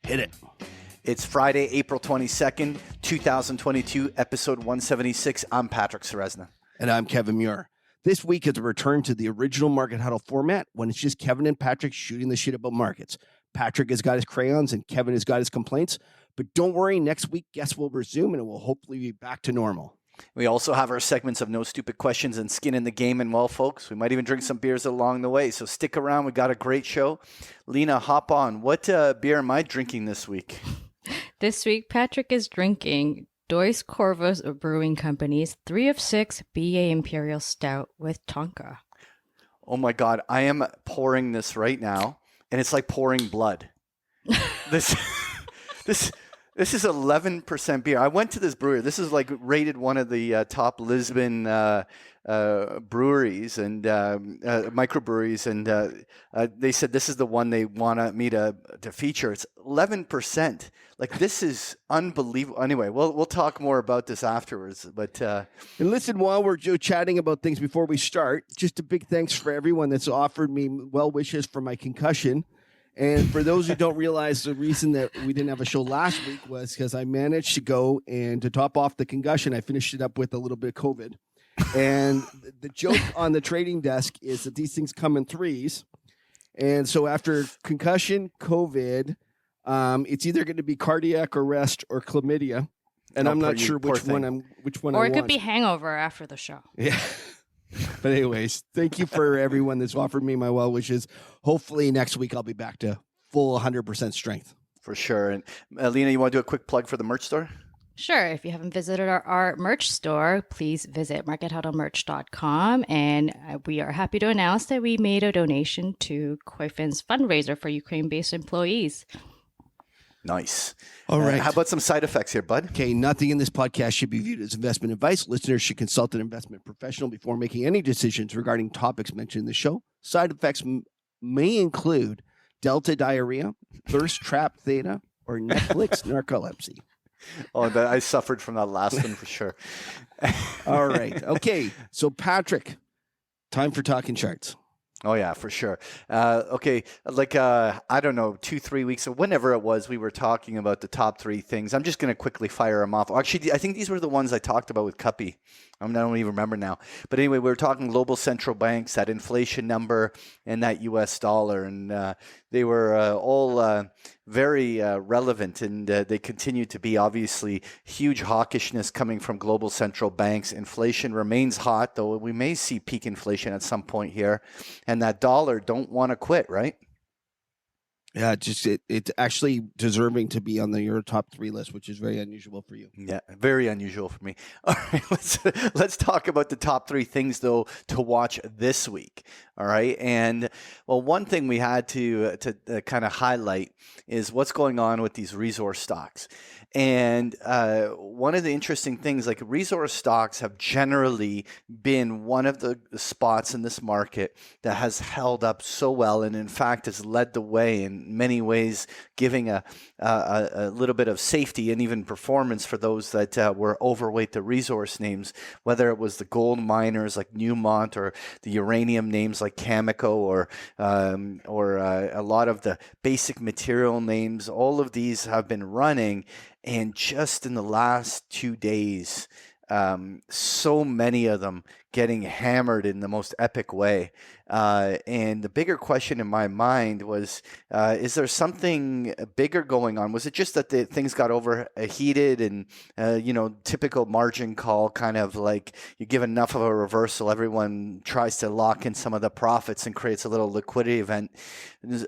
Hit it. It's Friday, April 22nd, 2022, episode 176. I'm Patrick Serezna. And I'm Kevin Muir. This week is a return to the original Market Huddle format when it's just Kevin and Patrick shooting the shit about markets. Patrick has got his crayons and Kevin has got his complaints. But don't worry, next week guests will resume and it will hopefully be back to normal. We also have our segments of No Stupid Questions and Skin in the Game. And well, folks, we might even drink some beers along the way. So stick around. We got a great show. Lena, hop on. What beer am I drinking this week? This week, Patrick is drinking Dois Corvos Brewing Company's 3 of 6 BA Imperial Stout with Tonka. Oh my God, I am pouring this right now, and it's like pouring blood. This is 11% beer. I went to this brewery. This is like rated one of the top Lisbon breweries and microbreweries, and they said this is the one they want me to feature. It's 11%. Like, this is unbelievable. Anyway, we'll talk more about this afterwards. But and listen, while we're chatting about things before we start, just a big thanks for everyone that's offered me well wishes for my concussion. And for those who don't realize, the reason that we didn't have a show last week was because I managed to go and to top off the concussion, I finished it up with a little bit of COVID. And the joke on the trading desk is that these things come in threes. And so after concussion, COVID, it's either going to be cardiac arrest or chlamydia. And I'm not sure which one I want. Or it could be hangover after the show. Yeah. But anyways, thank you for everyone that's offered me my well wishes. Hopefully next week I'll be back to full 100% strength. For sure. And Lena, you want to do a quick plug for the merch store? Sure. If you haven't visited our merch store, please visit markethuddlemerch.com. And we are happy to announce that we made a donation to Koifin's fundraiser for Ukraine-based employees. Nice. All right. How about some side effects here, bud? Okay, nothing in this podcast should be viewed as investment advice. Listeners should consult an investment professional before making any decisions regarding topics mentioned in the show. Side effects may include delta diarrhea, thirst trap theta, or Netflix narcolepsy. Oh, I suffered from that last one for sure. All right. Okay, so Patrick, time for talking charts. Oh, yeah, for sure. Okay, like, I don't know, 2-3 weeks or whenever it was, we were talking about the top 3 things. I'm just going to quickly fire them off. Actually, I think these were the ones I talked about with Cuppy. I don't even remember now. But anyway, we were talking global central banks, that inflation number, and that U.S. dollar. And they were all very relevant, and they continue to be. Obviously, huge hawkishness coming from global central banks. Inflation remains hot, though we may see peak inflation at some point here. And that dollar don't want to quit, right? Yeah, it's actually deserving to be on your top 3 list, which is very unusual for you. Yeah, very unusual for me. All right, let's talk about the top 3 things, though, to watch this week. All right, and well, one thing we had to kind of highlight is what's going on with these resource stocks. And one of the interesting things, like, resource stocks have generally been one of the spots in this market that has held up so well, and in fact has led the way in many ways, giving a little bit of safety and even performance for those that were overweight the resource names, whether it was the gold miners like Newmont or the uranium names like Cameco or a lot of the basic material names. All of these have been running. And just in the last 2 days, so many of them getting hammered in the most epic way. And the bigger question in my mind was, is there something bigger going on? Was it just that the things got overheated and, typical margin call, kind of like you give enough of a reversal, everyone tries to lock in some of the profits and creates a little liquidity event.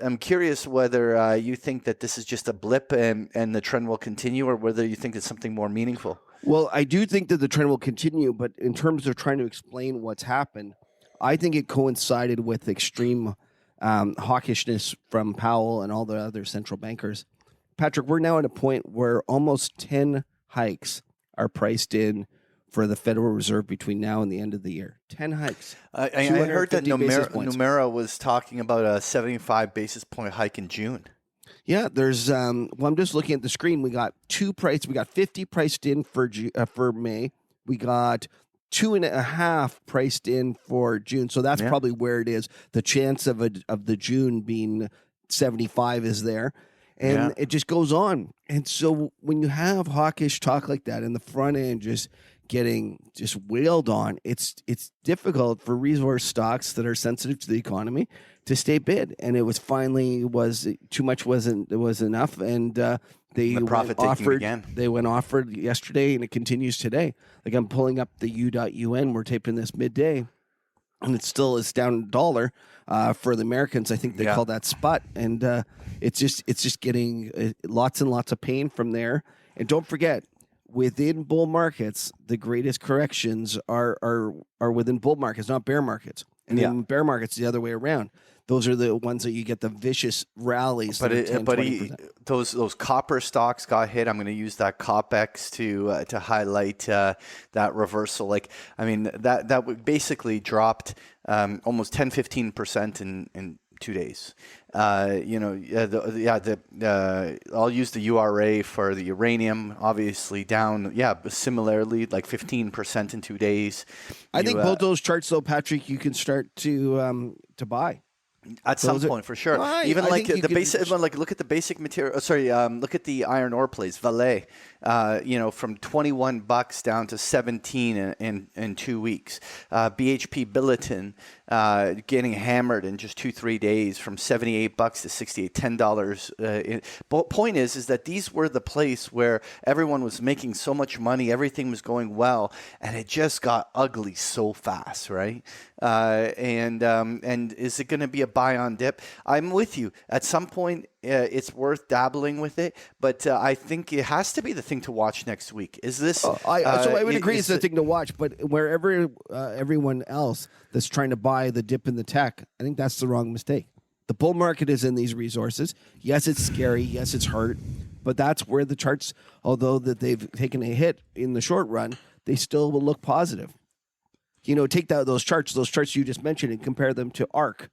I'm curious whether you think that this is just a blip and the trend will continue, or whether you think it's something more meaningful. Well, I do think that the trend will continue, but in terms of trying to explain what's happened, I think it coincided with extreme hawkishness from Powell and all the other central bankers. Patrick, we're now at a point where almost 10 hikes are priced in for the Federal Reserve between now and the end of the year. 10 hikes. I heard that Numera was talking about a 75 basis point hike in June. Yeah, there's. I'm just looking at the screen. We got 50 priced in for May. We got 2.5 priced in for June. So that's probably where it is. The chance of the June being 75 is there. and Yeah. it just goes on. And so when you have hawkish talk like that in the front end, just getting just wailed on, it's difficult for resource stocks that are sensitive to the economy to stay bid. And it was finally was too much was enough, and they The profit went taking offered. began. They went offered yesterday, and it continues today. Like I'm pulling up the U.UN. We're taping this midday, and it still is down $1 for the Americans. I think they call that spot, and it's just getting lots and lots of pain from there. And don't forget, within bull markets, the greatest corrections are within bull markets, not bear markets. And in bear markets, the other way around. Those are the ones that you get the vicious rallies. But that are 10, 20%. Those copper stocks got hit. I'm going to use that COPEX to highlight that reversal. Like, I mean, that basically dropped almost 10-15% in 2 days. I'll use the URA for the uranium, obviously down, similarly, like 15% in 2 days. I think both those charts, though, Patrick, you can start to buy. At some point, for sure. Even like the basic, like look at the basic material. Look at the iron ore plays. Vale, from $21 down to 17 in 2 weeks. BHP Billiton getting hammered in just 2-3 days from $78 to $68, $10. Point is that these were the place where everyone was making so much money, everything was going well, and it just got ugly so fast, right? And is it going to be a buy on dip? I'm with you. At some point, it's worth dabbling with it, but I think it has to be the thing to watch next week. Is this? So I would agree it's the thing to watch, but wherever everyone else that's trying to buy the dip in the tech, I think that's the wrong mistake. The bull market is in these resources. Yes, it's scary. Yes, it's hard, but that's where the charts, although that they've taken a hit in the short run, they still will look positive. Take those charts you just mentioned, and compare them to ARC.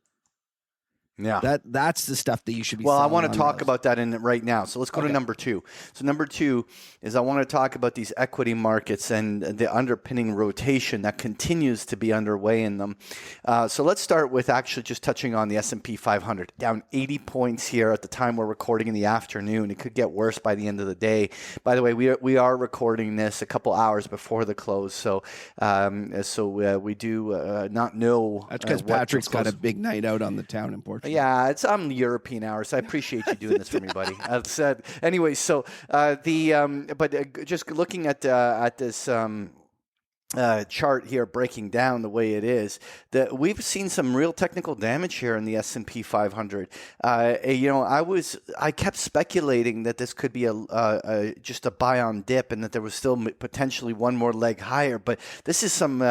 Yeah, that's the stuff that you should be. Well, I want to talk about that right now. So let's go to number 2. So number 2 is I want to talk about these equity markets and the underpinning rotation that continues to be underway in them. So let's start with actually just touching on the S&P 500, down 80 points here at the time we're recording in the afternoon. It could get worse by the end of the day. By the way, we are recording this a couple hours before the close, so we do not know. That's because Patrick's got a big night out on the town in Portugal. Yeah, I'm European hours. I appreciate you doing this for me, buddy. I've said anyway. So just looking at this chart here breaking down the way it is, that we've seen some real technical damage here in the S&P 500. I kept speculating that this could be just a buy on dip, and that there was still potentially one more leg higher. But this is some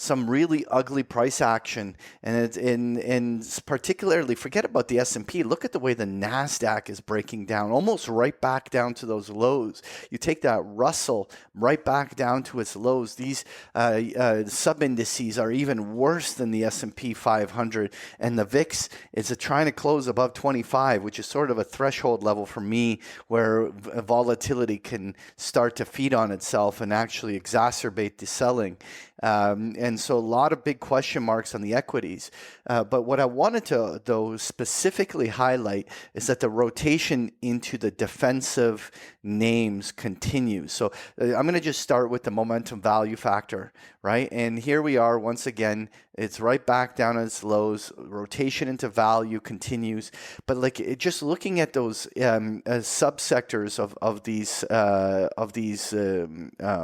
really ugly price action, and particularly forget about the S&P. Look at the way the Nasdaq is breaking down, almost right back down to those lows. You take that Russell right back down to its lows. These sub-indices are even worse than the S&P 500, and the VIX is trying to close above 25, which is sort of a threshold level for me where volatility can start to feed on itself and actually exacerbate the selling. And so a lot of big question marks on the equities. But what I wanted to, though, specifically highlight is that the rotation into the defensive names continues. So I'm going to just start with the momentum value factor, right? And here we are once again. It's right back down at its lows. Rotation into value continues. But just looking at those subsectors of these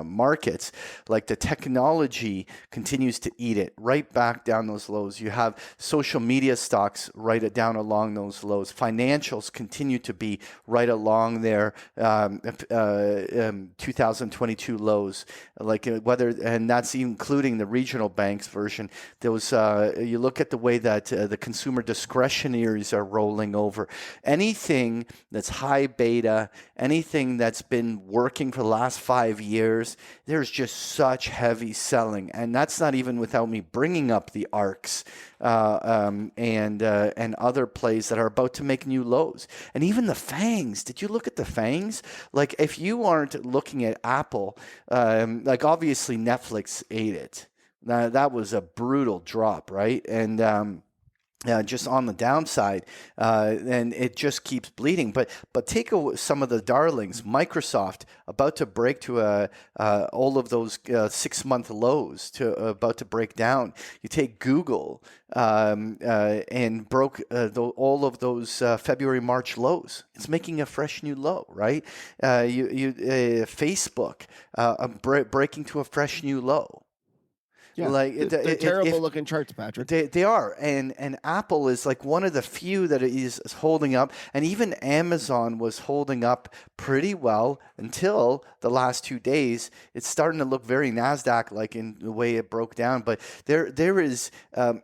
markets, like the technology continues to eat it right back down those lows. You have social media stocks right down along those lows. Financials continue to be right along their 2022 lows, and that's including the regional banks version. Those you look at the way that the consumer discretionaries are rolling over. Anything that's high beta, anything that's been working for the last 5 years, there's just such heavy selling, and that's not even without me bringing up the ARCs and other plays that are about to make new lows, and even the FANGs. Did you look at the FANGs? Like, if you aren't looking at Apple, obviously Netflix ate it. Now, that was a brutal drop, right? And just on the downside, and it just keeps bleeding. But take some of the darlings. Microsoft about to break to all of those 6-month lows to about to break down. You take Google and broke all of those February March lows. It's making a fresh new low, right? Facebook breaking to a fresh new low. Yeah, Like they're terrible looking charts, Patrick. They are, and Apple is like one of the few that is holding up, and even Amazon was holding up pretty well until the last 2 days. It's starting to look very Nasdaq like in the way it broke down, but there is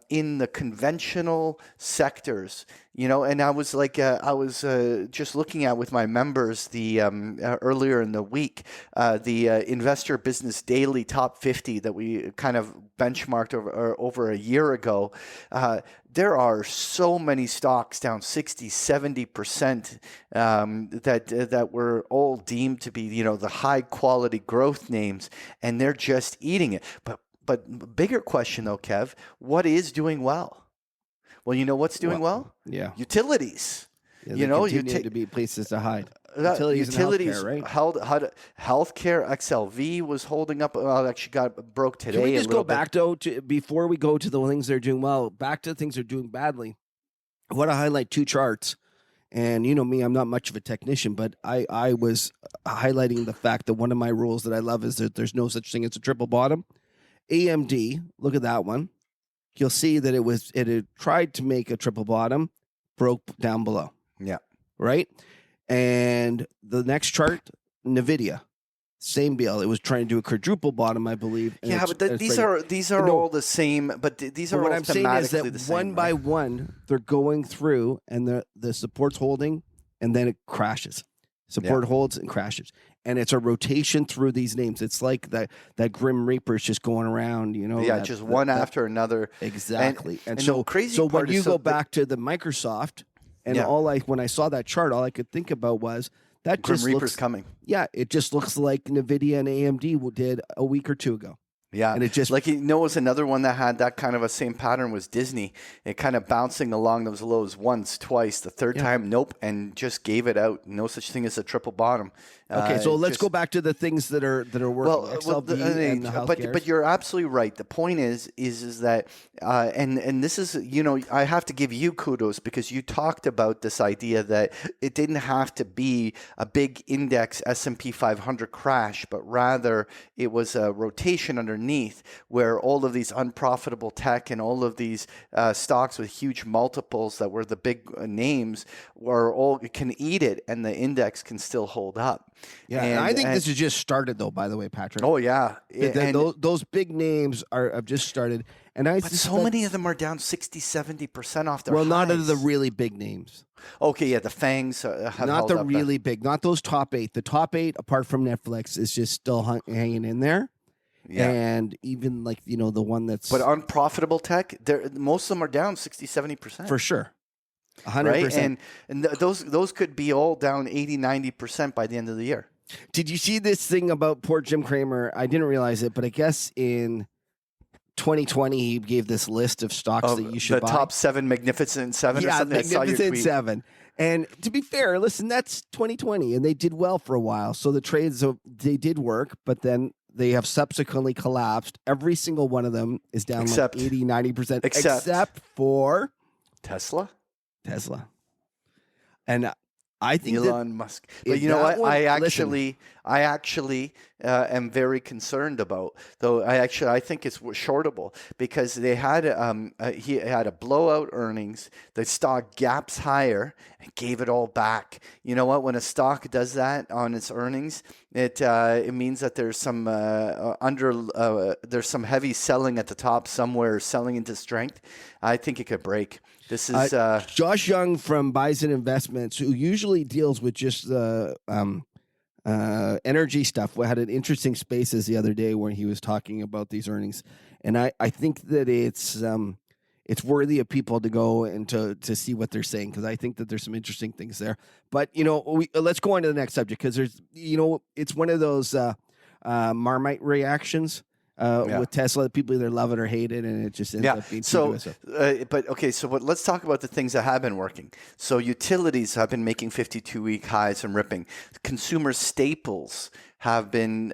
in the conventional sectors. And I was like, just looking at with my members the earlier in the week, the Investor Business Daily Top 50 that we kind of benchmarked over a year ago. There are so many stocks down 60, 70% that were all deemed to be, the high quality growth names, and they're just eating it. But bigger question though, Kev, what is doing well? Well, you know what's doing well? Yeah. Utilities. Yeah, continue to be places to hide. Utilities and healthcare, right? Healthcare, XLV was holding up. Well, actually broke today. Can we just go back, though, before we go to the things that are doing well, back to the things that are doing badly? I want to highlight 2 charts. And you know me, I'm not much of a technician, but I was highlighting the fact that one of my rules that I love is that there's no such thing as a triple bottom. AMD, look at that one. You'll see that it had tried to make a triple bottom, broke down below. Yeah. Right? And the next chart, NVIDIA, same deal. It was trying to do a quadruple bottom, I believe. Yeah, but these are all the same. But these are all what I'm saying is that the same, one by one, they're going through, and the support's holding, and then it crashes. Support holds and crashes. And it's a rotation through these names. It's like that Grim Reaper is just going around, Yeah, just one after another. Exactly. And so crazy. So when you go back to the Microsoft, and when I saw that chart, all I could think about was that Grim just Reaper's looks coming. Yeah, it just looks like NVIDIA and AMD did a week or 2 ago. Yeah, and it just was another one that had that kind of a same pattern was Disney. It kind of bouncing along those lows once, twice, the third time, nope, and just gave it out. No such thing as a triple bottom. Okay, so let's go back to the things that are working. XLV and the healthcare. But you're absolutely right. The point is that and this is I have to give you kudos because you talked about this idea that it didn't have to be a big index S&P 500 crash, but rather it was a rotation underneath where all of these unprofitable tech and all of these stocks with huge multiples that were the big names can eat it, and the index can still hold up. Yeah, and I think this has just started, though. By the way, Patrick. Oh yeah, those big names have just started, and but so many of them are down 60-70% off their highs. Not of the really big names. Okay, yeah, the FANGs have not held the up really big, not those top 8. The top 8, apart from Netflix, is just still hanging in there. Yeah. And even the one that's unprofitable tech, most of them are down 60-70% for sure. 100%. Right? And those could be all down 80-90% by the end of the year. Did you see this thing about poor Jim Cramer? I didn't realize it, but I guess in 2020 he gave this list of stocks that you should buy. The top 7 Magnificent 7 or something. Magnificent 7. And to be fair, listen, that's 2020, and they did well for a while. So the trades, they did work, but then they have subsequently collapsed. Every single one of them is down like 80-90%. Except for Tesla. And I think Elon Musk. But you know what? I actually am very concerned about, though. I think it's shortable because they had he had a blowout earnings. The stock gaps higher and gave it all back. You know what? When a stock does that on its earnings, it means that there's some there's some heavy selling at the top somewhere, selling into strength. I think it could break. This is Josh Young from Bison Investments, who usually deals with just the energy stuff. We had an interesting Spaces the other day where he was talking about these earnings, and I think that it's worthy of people to go and to see what they're saying, because I think that there's some interesting things there. But let's go on to the next subject, because there's it's one of those Marmite reactions. with Tesla. People either love it or hate it, and it just ends up being so, too but let's talk about the things that have been working. So utilities have been making 52-week highs and ripping. Consumer staples have been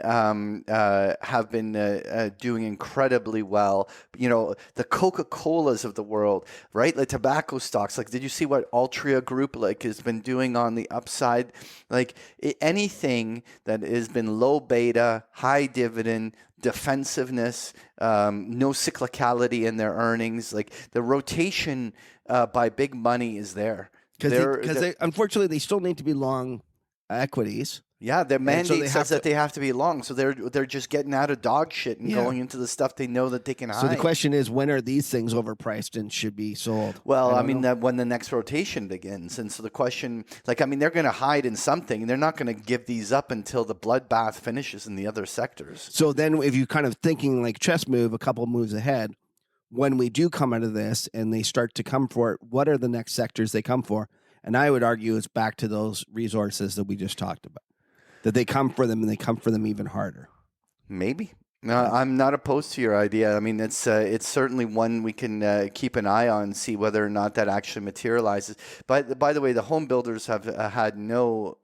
doing incredibly well. The Coca-Colas of the world, right? Like tobacco stocks. Like, did you see what Altria Group has been doing on the upside? Like anything that has been low beta, high dividend, defensiveness, no cyclicality in their earnings. Like the rotation by big money is there. Because unfortunately they still need to be long equities. Yeah, their mandate says that they have to be long, so they're just getting out of dog shit and going into the stuff they know that they can hide. So the question is, when are these things overpriced and should be sold? Well, when the next rotation begins, and so the question, they're going to hide in something, and they're not going to give these up until the bloodbath finishes in the other sectors. So then, if you kind of thinking like chess move, a couple moves ahead, when we do come out of this and they start to come for it, what are the next sectors they come for? And I would argue it's back to those resources that we just talked about. That they come for them, and they come for them even harder. Maybe. No, I'm not opposed to your idea. I mean, it's certainly one we can keep an eye on, see whether or not that actually materializes. But by the way, the home builders have had no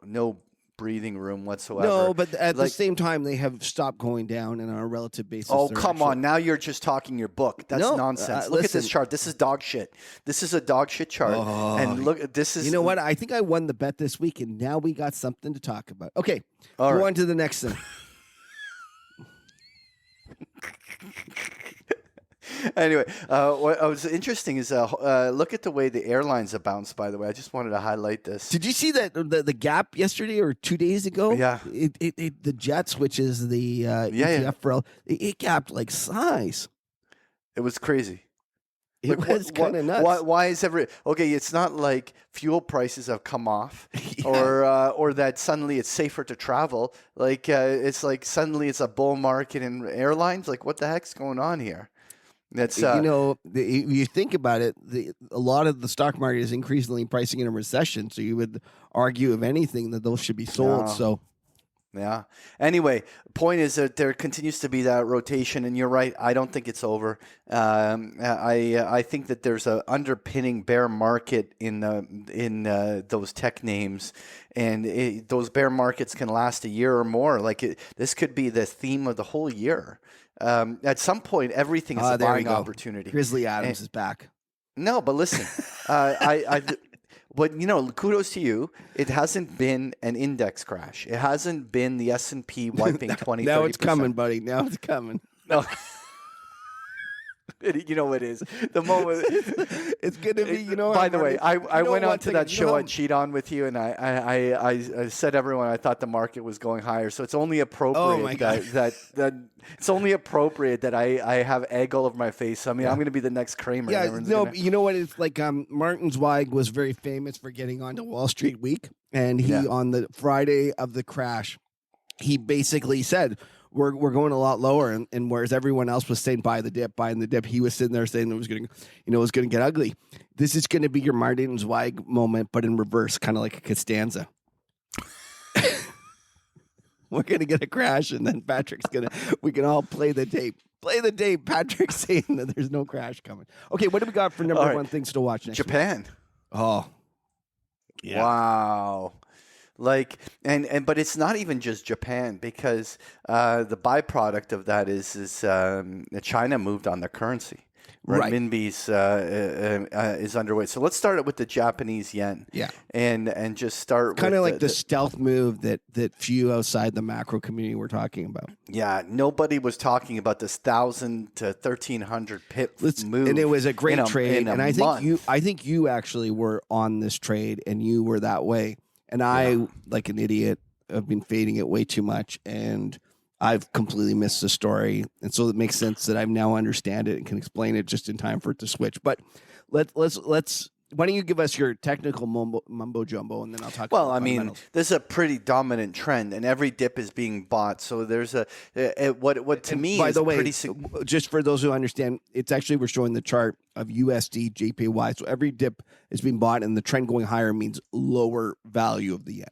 breathing room whatsoever. No, but at the same time, they have stopped going down and on a relative basis. Oh, come on. Now you're just talking your book. That's nonsense. Look at this chart. This is dog shit. This is a dog shit chart. And look, this is... You know what? I think I won the bet this week, and now we got something to talk about. Okay, go on to the next thing. Anyway, what was interesting is look at the way the airlines have bounced, by the way. I just wanted to highlight this. Did you see that the gap yesterday or 2 days ago? Yeah. The Jets, which is the ETF for it gapped like size. It was crazy. It was kind of nuts. Why is okay? It's not like fuel prices have come off, or that suddenly it's safer to travel. Like it's like suddenly it's a bull market in airlines. Like what the heck's going on here? That's you think about it, a lot of the stock market is increasingly pricing in a recession. So you would argue, if anything, that those should be sold. So. Yeah. Anyway, point is that there continues to be that rotation, and you're right. I don't think it's over. I think that there's a underpinning bear market in those tech names, and those bear markets can last a year or more. This could be the theme of the whole year. At some point, everything is a buying opportunity. Grizzly Adams is back. No, but listen, But kudos to you. It hasn't been an index crash. It hasn't been the S&P wiping 20%. Now it's coming, buddy. Now it's coming. No. You know what it is. The moment it's going to be, By the way, I went on to that show on Cheat On with you, and I said everyone I thought the market was going higher. So it's only appropriate that it's only appropriate that I have egg all over my face. I mean, I'm going to be the next Kramer. Yeah, you know what? It's like Martin Zweig was very famous for getting onto Wall Street Week, and he on the Friday of the crash, he basically said, We're going a lot lower, and whereas everyone else was saying buying the dip, he was sitting there saying it was going to get ugly. This is going to be your Martin Zweig moment, but in reverse, kind of like a Costanza. We're going to get a crash, and then we can all play the tape. Play the tape. Patrick's saying that there's no crash coming. Okay, what do we got for number one things to watch next Japan. Week? Oh, yeah. Wow. But it's not even just Japan, because the byproduct of that is China moved on their currency. Right. Renminbi's is underway. So let's start it with the Japanese yen. Yeah. And just start kind of like the stealth move that few outside the macro community were talking about. Yeah. Nobody was talking about this 1,000 to 1,300 pip move. And it was a great trade. And I think you actually were on this trade, and you were that way. And I, like an idiot, have been fading it way too much, and I've completely missed the story. And so it makes sense that I now understand it and can explain it just in time for it to switch. But let's why don't you give us your technical mumbo jumbo, and then I'll talk about fundamentals. There's a pretty dominant trend, and every dip is being bought. So there's what to me by is the way, pretty just for those who understand, it's actually we're showing the chart of USD JPY. So every dip is being bought, and the trend going higher means lower value of the yen.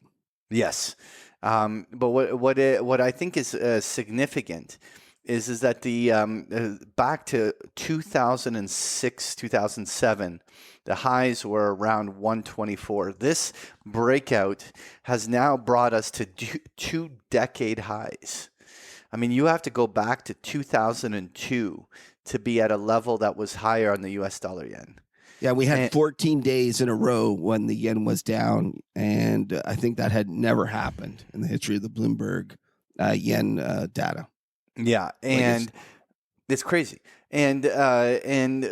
Yes. But what I think is significant is that the back to 2006, 2007, the highs were around 124. This breakout has now brought us to 2 decade highs. I mean, you have to go back to 2002 to be at a level that was higher on the US dollar yen. Yeah, we had And- 14 days in a row when the yen was down, and I think that had never happened in the history of the Bloomberg yen data. Yeah, and it's crazy. And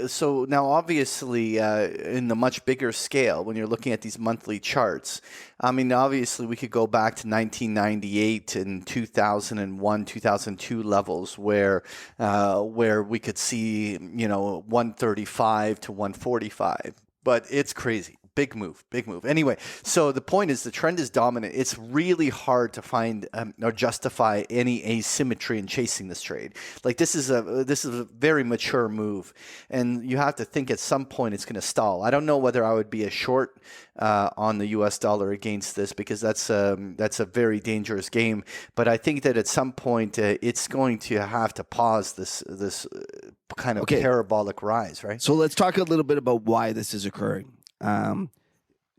so now, obviously, in the much bigger scale, when you're looking at these monthly charts, I mean, obviously, we could go back to 1998 and 2001, 2002 levels where we could see 135 to 145. But it's crazy. Big move. Anyway, so the point is the trend is dominant. It's really hard to find or justify any asymmetry in chasing this trade. Like this is a very mature move, and you have to think at some point it's going to stall. I don't know whether I would be a short on the U.S. dollar against this because that's a very dangerous game. But I think that at some point it's going to have to pause this kind of parabolic rise, right? So let's talk a little bit about why this is occurring.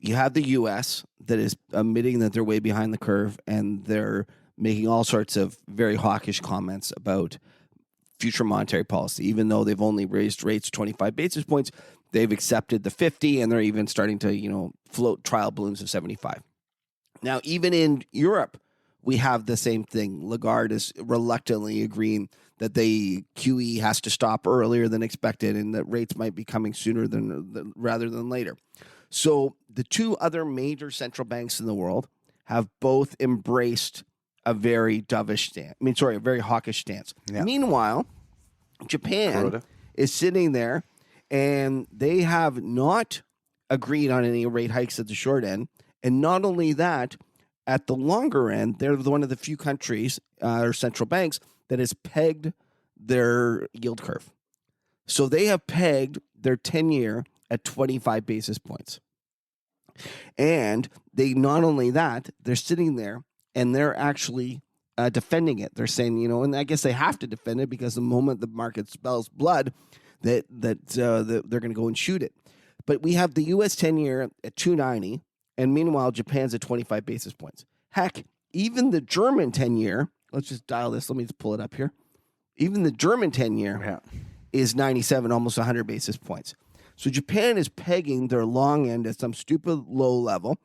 You have the U.S. that is admitting that they're way behind the curve, and they're making all sorts of very hawkish comments about future monetary policy. Even though they've only raised rates 25 basis points, they've accepted the 50, and they're even starting to float trial balloons of 75. Now, even in Europe, we have the same thing. Lagarde is reluctantly agreeing that the QE has to stop earlier than expected, and that rates might be coming sooner rather than later. So the two other major central banks in the world have both embraced a very dovish stance. A very hawkish stance. Yeah. Meanwhile, Japan is sitting there, and they have not agreed on any rate hikes at the short end. And not only that, at the longer end, they're one of the few countries or central banks that has pegged their yield curve. So they have pegged their 10-year at 25 basis points. And they not only that, they're sitting there and they're actually defending it. They're saying, and I guess they have to defend it because the moment the market smells blood, that they're going to go and shoot it. But we have the U.S. 10-year at 290, and meanwhile, Japan's at 25 basis points. Heck, even the German 10-year, let's just dial this. Let me just pull it up here. Even the German 10-year is 97, almost 100 basis points. So Japan is pegging their long end at some stupid low level,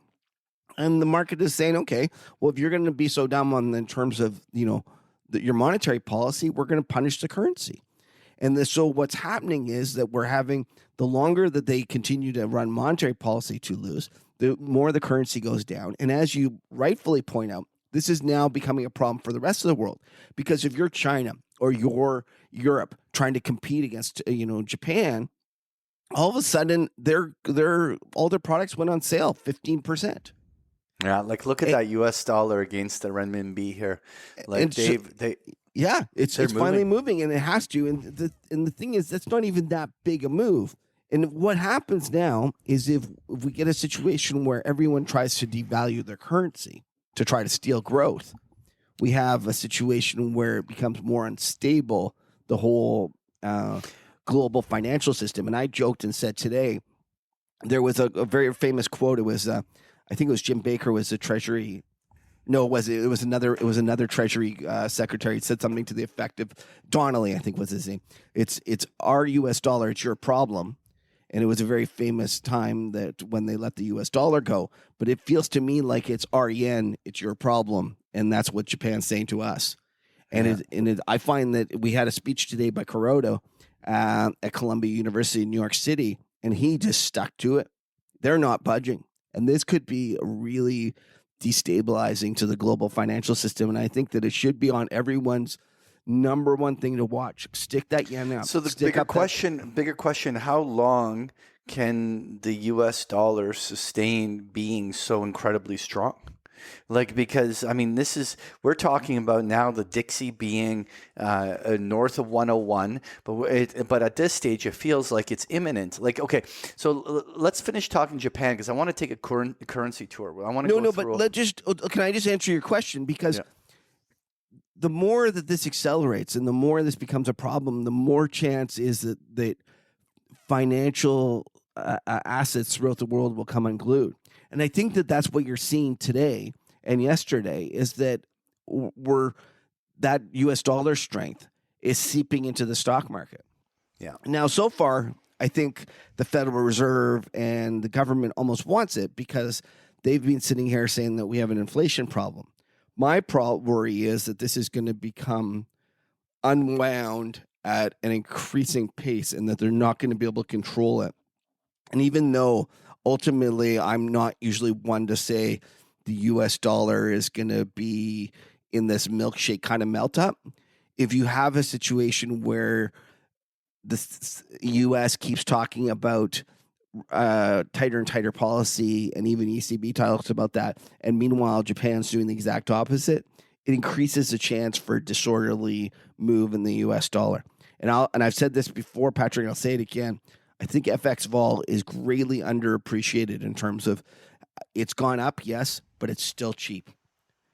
and the market is saying, okay, well, if you're going to be so dumb in terms of your monetary policy, we're going to punish the currency. And so what's happening is that we're having the longer that they continue to run monetary policy too loose, the more the currency goes down. And as you rightfully point out, this is now becoming a problem for the rest of the world, because if you're China or you're Europe trying to compete against Japan, all of a sudden all their products went on sale 15%. Yeah, look at that U.S. dollar against the renminbi here. It's finally moving, and it has to. And the thing is, that's not even that big a move. And what happens now is if we get a situation where everyone tries to devalue their currency to try to steal growth, we have a situation where it becomes more unstable, the whole global financial system. And I joked and said today, there was a very famous quote. It was, I think it was Jim Baker was the Treasury. No, it was another Treasury secretary. It said something to the effect of Donnelly, I think was his name. It's our U.S. dollar. It's your problem. And it was a very famous time that when they let the U.S. dollar go. But it feels to me like it's our yen. It's your problem. And that's what Japan's saying to us. And I find that we had a speech today by Kuroda at Columbia University in New York City, and he just stuck to it. They're not budging. And this could be really destabilizing to the global financial system. And I think that it should be on everyone's number one thing to watch. Stick that yen up. So the bigger question, how long can the US dollar sustain being so incredibly strong? Because we're talking about now the Dixie being north of 101, but at this stage it feels like it's imminent. So let's finish talking Japan, because I want to take a currency tour. I want to but can I just answer your question? Because the more that this accelerates and the more this becomes a problem, the more chance is that financial assets throughout the world will come unglued. And I think that that's what you're seeing today and yesterday is that that U.S. dollar strength is seeping into the stock market. Yeah. Now, so far, I think the Federal Reserve and the government almost wants it because they've been sitting here saying that we have an inflation problem. My worry is that this is going to become unwound at an increasing pace and that they're not going to be able to control it. And even though ultimately I'm not usually one to say the US dollar is going to be in this milkshake kind of melt up, if you have a situation where the US keeps talking about tighter and tighter policy, and even ECB talks about that, and meanwhile Japan's doing the exact opposite, it increases the chance for a disorderly move in the US dollar. And I've said this before, Patrick, and I'll say it again. I think FX vol is greatly underappreciated in terms of it's gone up, yes, but it's still cheap.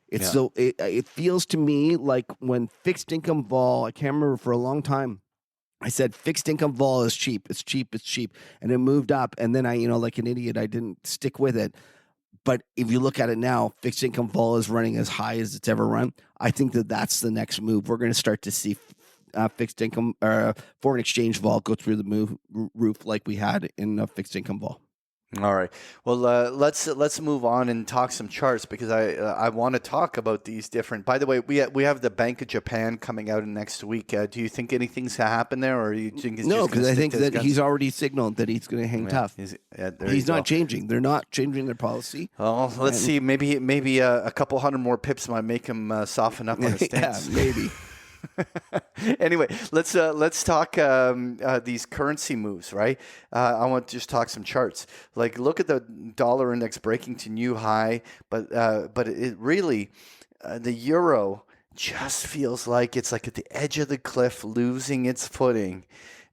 It's so it feels to me like when fixed income vol, I can't remember for a long time, I said fixed income vol is cheap. It's cheap. It's cheap. And it moved up. And then I, like an idiot, I didn't stick with it. But if you look at it now, fixed income vol is running as high as it's ever run. I think that that's the next move. We're going to start to see fixed income foreign exchange vol go through the roof like we had in fixed income vol. All right. Well, let's move on and talk some charts because I want to talk about these different. By the way, we have the Bank of Japan coming out next week. Do you think anything's going to happen there, or do you think it's no? Just because I think that he's already signaled that he's going to hang tough. He's not changing. They're not changing their policy. Oh, let's see. Maybe a couple hundred more pips might make him soften up on his stance. Yeah, maybe. Anyway, let's talk these currency moves, right? I want to just talk some charts. Like, look at the dollar index breaking to new high, but it really, the euro just feels like it's like at the edge of the cliff, losing its footing.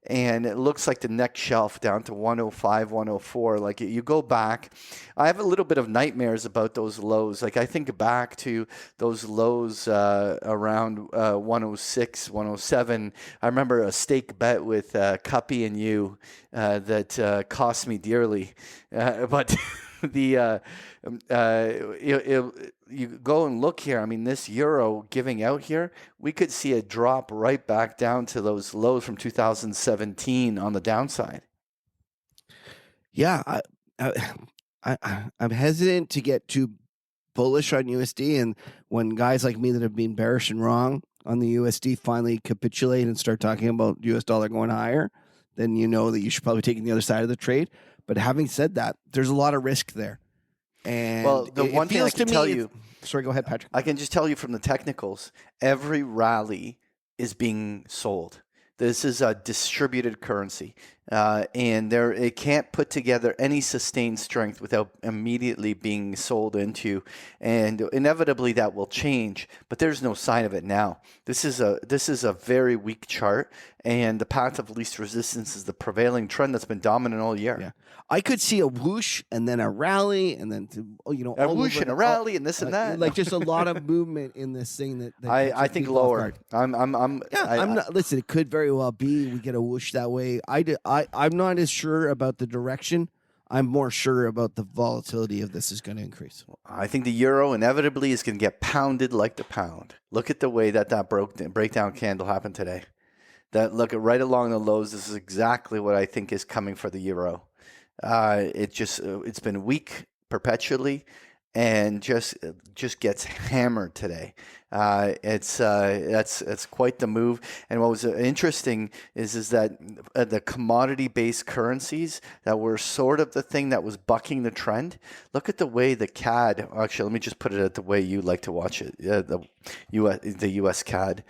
And it looks like the next shelf down to 105, 104. Like you go back, I have a little bit of nightmares about those lows. Like I think back to those lows around 106, 107. I remember a stake bet with Cuppy and you that cost me dearly. But you go and look here. I mean, this euro giving out here, we could see a drop right back down to those lows from 2017 on the downside. Yeah, I'm hesitant to get too bullish on USD, and when guys like me that have been bearish and wrong on the USD finally capitulate and start talking about US dollar going higher, then you know that you should probably take the other side of the trade. But having said that, there's a lot of risk there. And well, the one thing I can tell you, sorry, go ahead, Patrick. I can just tell you from the technicals, every rally is being sold. This is a distributed currency, and it can't put together any sustained strength without immediately being sold into, and inevitably that will change. But there's no sign of it now. This is a very weak chart, and the path of least resistance is the prevailing trend that's been dominant all year. Yeah, I could see a whoosh and then a rally, and then a whoosh and a rally and this and that. Like just a lot of movement in this thing that I think lower. I'm not. Listen, it could very well be we get a whoosh that way. I'm not as sure about the direction. I'm more sure about the volatility of this is going to increase. I think the euro inevitably is going to get pounded like the pound. Look at the way that breakdown candle happened today. That look right along the lows. This is exactly what I think is coming for the euro. It's been weak perpetually, and just gets hammered today. That's quite the move. And what was interesting is that the commodity-based currencies that were sort of the thing that was bucking the trend. Look at the way the CAD. Actually, let me just put it at the way you like to watch it. The US CAD.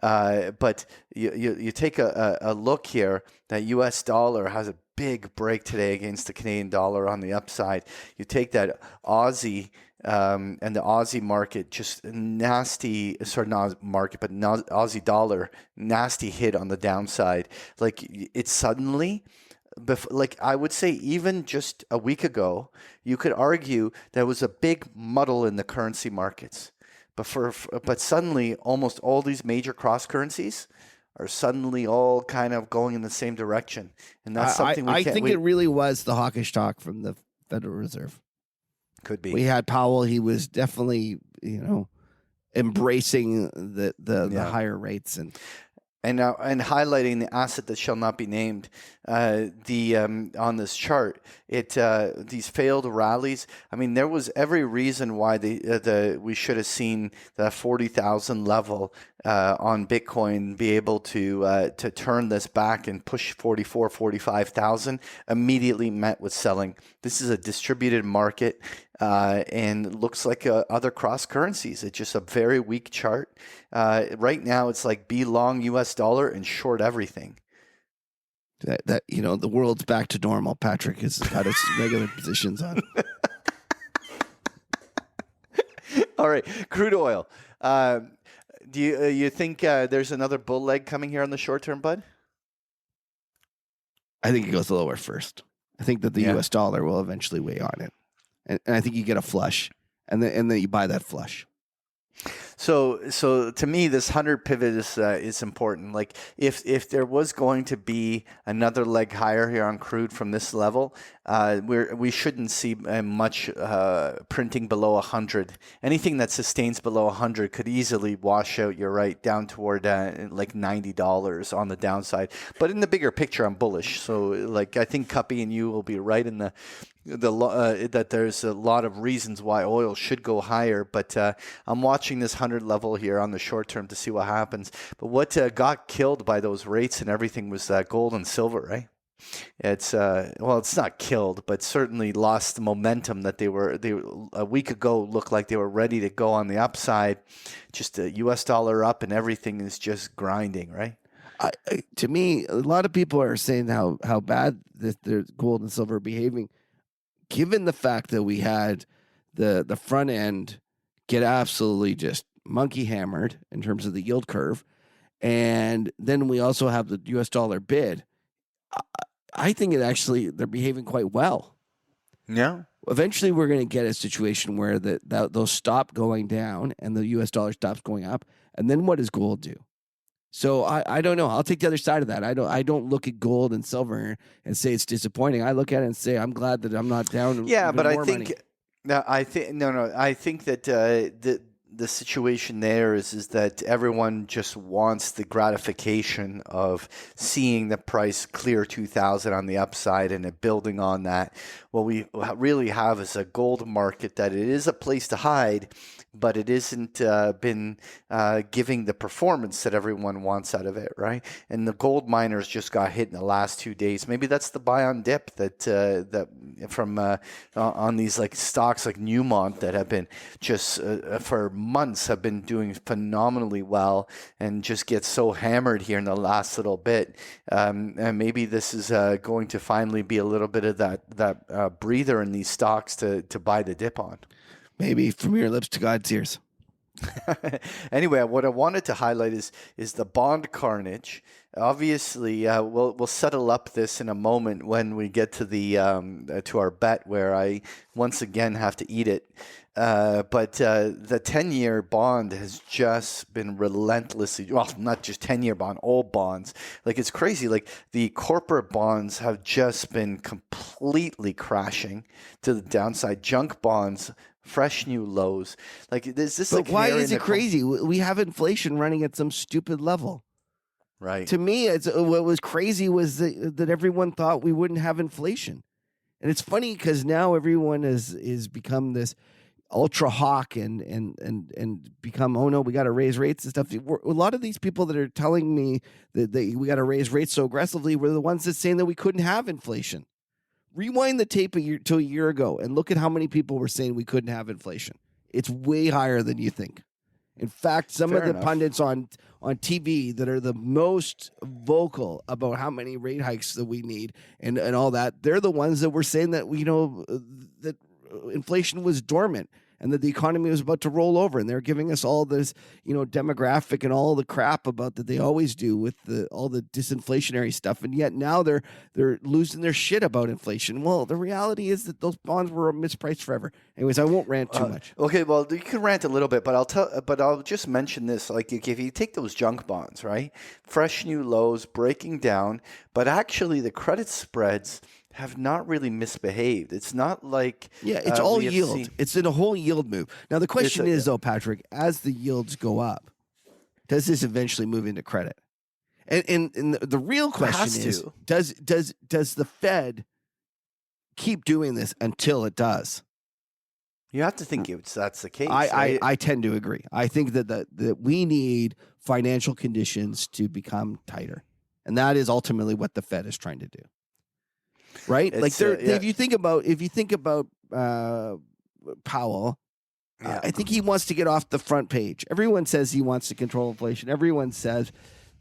But you take a look here. That US dollar has a big break today against the Canadian dollar on the upside. You take that Aussie and the Aussie market, just nasty, sorry, not market, but Aussie dollar, nasty hit on the downside. Like it's suddenly, like I would say even just a week ago, you could argue there was a big muddle in the currency markets. but suddenly almost all these major cross currencies are suddenly all kind of going in the same direction, and that's something I think it really was the hawkish talk from the Federal Reserve. Could be. We had Powell; he was definitely embracing the higher rates and highlighting the asset that shall not be named. On this chart, these failed rallies. I mean, there was every reason why we should have seen the 40,000 level on Bitcoin be able to turn this back and push 44, 45,000. Immediately met with selling. This is a distributed market. And looks like other cross currencies. It's just a very weak chart. Right now, it's like be long US dollar and short everything. That the world's back to normal. Patrick has got its regular positions on. All right, crude oil. Do you think there's another bull leg coming here on the short term, bud? I think it goes lower first. I think that the US dollar will eventually weigh on it. And I think you get a flush, and then you buy that flush. So to me, this 100 pivot is important. Like if there was going to be another leg higher here on crude from this level, we shouldn't see much printing below 100. Anything that sustains below 100 could easily wash out. You're right, down toward like $90 on the downside. But in the bigger picture, I'm bullish. So like I think Cuppy and you will be right in that there's a lot of reasons why oil should go higher, but I'm watching this 100 level here on the short term to see what happens. But what got killed by those rates and everything was gold and silver, right? It's it's not killed, but certainly lost the momentum that they a week ago looked like they were ready to go on the upside. Just a US dollar up and everything is just grinding, right? To me, a lot of people are saying how bad the gold and silver are behaving. Given the fact that we had the front end get absolutely just monkey hammered in terms of the yield curve, and then we also have the US dollar bid, I think they're behaving quite well. Yeah. Eventually, we're going to get a situation where those stop going down and the US dollar stops going up, and then what does gold do? So I don't know. I'll take the other side of that. I don't look at gold and silver and say it's disappointing. I look at it and say I'm glad that I'm not down. Yeah, but I think money. I think that the situation there is that everyone just wants the gratification of seeing the price clear 2,000 on the upside and building on that. What we really have is a gold market that it is a place to hide, but it isn't been giving the performance that everyone wants out of it, right? And the gold miners just got hit in the last 2 days. Maybe that's the buy on dip that from on these like stocks like Newmont that have been just for months have been doing phenomenally well and just get so hammered here in the last little bit. And maybe this is going to finally be a little bit of that breather in these stocks to buy the dip on. Maybe from your lips to God's ears. Anyway, what I wanted to highlight is the bond carnage. Obviously, we'll settle up this in a moment when we get to to our bet, where I once again have to eat it. But the 10-year bond has just been relentlessly, well, not just 10-year bond, all bonds. Like, it's crazy. Like, the corporate bonds have just been completely crashing to the downside. Junk bonds, fresh new lows. Like, is this? But why is it crazy? We have inflation running at some stupid level. Right. To me, what was crazy was that everyone thought we wouldn't have inflation. And it's funny because now everyone is become this ultra hawk and become, oh no, we got to raise rates and stuff. A lot of these people that are telling me that we got to raise rates so aggressively were the ones that saying that we couldn't have inflation. Rewind the tape to a year ago and look at how many people were saying we couldn't have inflation. It's way higher than you think. In fact, some of the pundits on TV that are the most vocal about how many rate hikes that we need and all that, they're the ones that were saying that that inflation was dormant. and that the economy was about to roll over, and they're giving us all this, demographic and all the crap about that they always do with all the disinflationary stuff, and yet now they're losing their shit about inflation. Well, the reality is that those bonds were mispriced forever. Anyways, I won't rant too much. Okay, well, you can rant a little bit, but I'll just mention this. Like, if you take those junk bonds, right, fresh new lows, breaking down, but actually the credit spreads have not really misbehaved. It's not like it's all yield. It's in a whole yield move. Now the question is, though, Patrick, as the yields go up, does this eventually move into credit? And the real question is, does the Fed keep doing this until it does? You have to think that's the case. I tend to agree. I think that we need financial conditions to become tighter, and that is ultimately what the Fed is trying to do. Right? If you think about Powell, I think he wants to get off the front page. Everyone says he wants to control inflation. Everyone says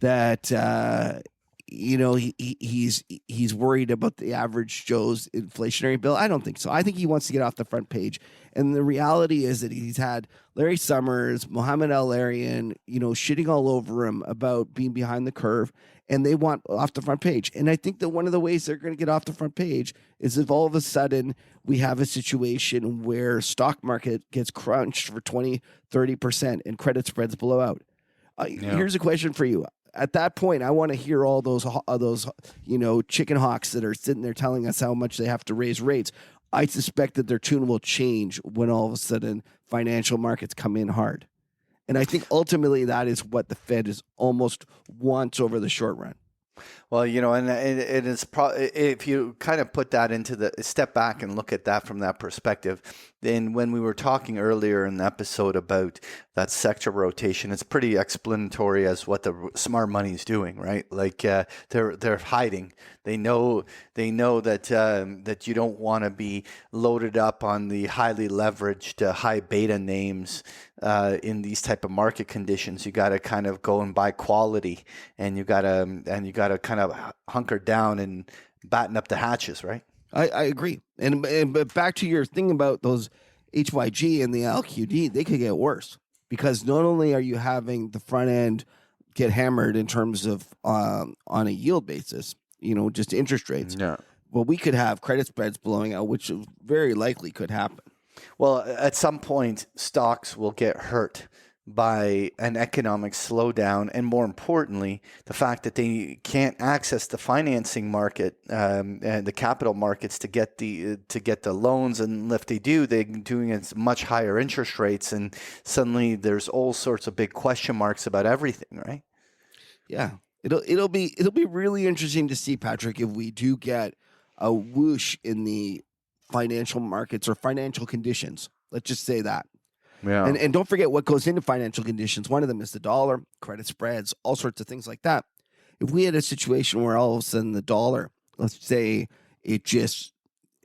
that he's worried about the average Joe's inflationary bill. I don't think so. I think he wants to get off the front page. And the reality is that he's had Larry Summers, Mohamed El-Arian, shitting all over him about being behind the curve, and they want off the front page. And I think that one of the ways they're going to get off the front page is if all of a sudden we have a situation where stock market gets crunched for 20, 30% and credit spreads blow out. Here's a question for you. At that point, I want to hear all those chicken hawks that are sitting there telling us how much they have to raise rates. I suspect that their tune will change when all of a sudden financial markets come in hard. And I think ultimately that is what the Fed is almost wants over the short run. Well, and it is if you kind of put that into step back and look at that from that perspective, then when we were talking earlier in the episode about that sector rotation, it's pretty explanatory as what the smart money is doing, right? Like they're hiding. They know that you don't want to be loaded up on the highly leveraged high beta names in these type of market conditions. You got to kind of go and buy quality, and you got to kind of hunker down and batten up the hatches, right? I agree. But back to your thing about those HYG and the LQD, they could get worse because not only are you having the front end get hammered in terms of on a yield basis, just interest rates. Yeah. Well, we could have credit spreads blowing out, which very likely could happen. Well, at some point, stocks will get hurt by an economic slowdown, and more importantly, the fact that they can't access the financing market and the capital markets to get the loans, and if they do, they're doing it at much higher interest rates, and suddenly there's all sorts of big question marks about everything, right? Yeah, it'll be really interesting to see, Patrick, if we do get a whoosh in the financial markets or financial conditions. Let's just say that. Yeah. And don't forget what goes into financial conditions. One of them is the dollar, credit spreads, all sorts of things like that. If we had a situation where all of a sudden the dollar, let's say it just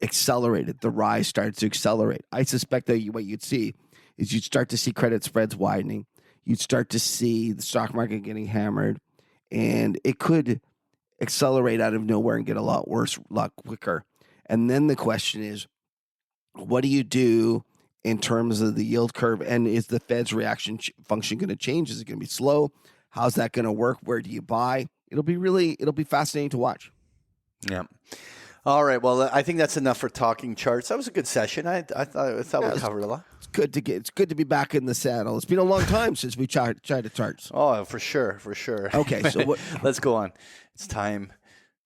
accelerated, the rise started to accelerate, I suspect that what you'd see is you'd start to see credit spreads widening. You'd start to see the stock market getting hammered, and it could accelerate out of nowhere and get a lot worse, a lot quicker. And then the question is, what do you do in terms of the yield curve, and is the Fed's reaction function going to change? Is it going to be slow? How's that going to work? Where do you buy? It'll be fascinating to watch. Yeah. All right. Well, I think that's enough for talking charts. That was a good session. I thought we covered a lot. It's good to be back in the saddle. It's been a long time since we tried charts. Oh, for sure. Okay, so let's go on. It's time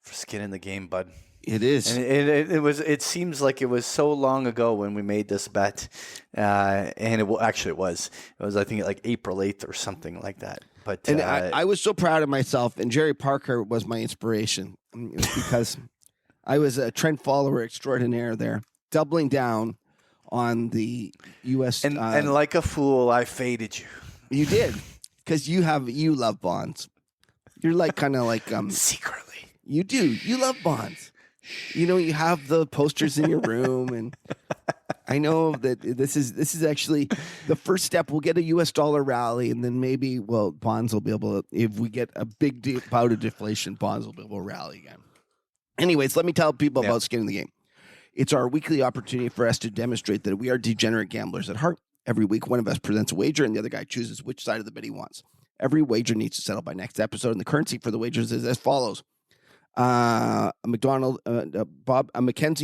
for skin in the game, bud. It is. And it seems like it was so long ago when we made this bet, and it was. It was, I think, like April 8th or something like that. But I was so proud of myself, and Jerry Parker was my inspiration because I was a trend follower extraordinaire there, doubling down on the U.S. And like a fool, I faded you. You did, because you love bonds. You're like kind of like secretly. You do. You love bonds. You have the posters in your room, and I know that this is actually the first step. We'll get a U.S. dollar rally, and then maybe, bonds will be able to, if we get a big bout of deflation, bonds will be able to rally again. Anyways, let me tell people about skin in the game. It's our weekly opportunity for us to demonstrate that we are degenerate gamblers at heart. Every week, one of us presents a wager, and the other guy chooses which side of the bet he wants. Every wager needs to settle by next episode, and the currency for the wagers is as follows. Mackenzie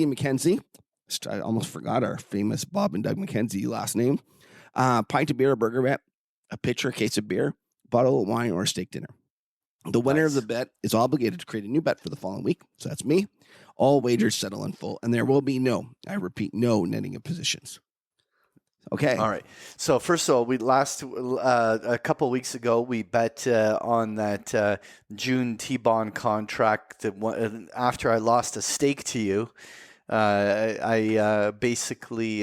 and Mackenzie. I almost forgot our famous Bob and Doug McKenzie last name. Pint of beer, a burger bet, a pitcher, a case of beer, bottle of wine, or a steak dinner. The winner of the bet is obligated to create a new bet for the following week. So that's me. All wagers settle in full, and there will be I repeat, no netting of positions. Okay. All right. So first of all, a couple of weeks ago, we bet on that June T-bond contract. After I lost a stake to you, I basically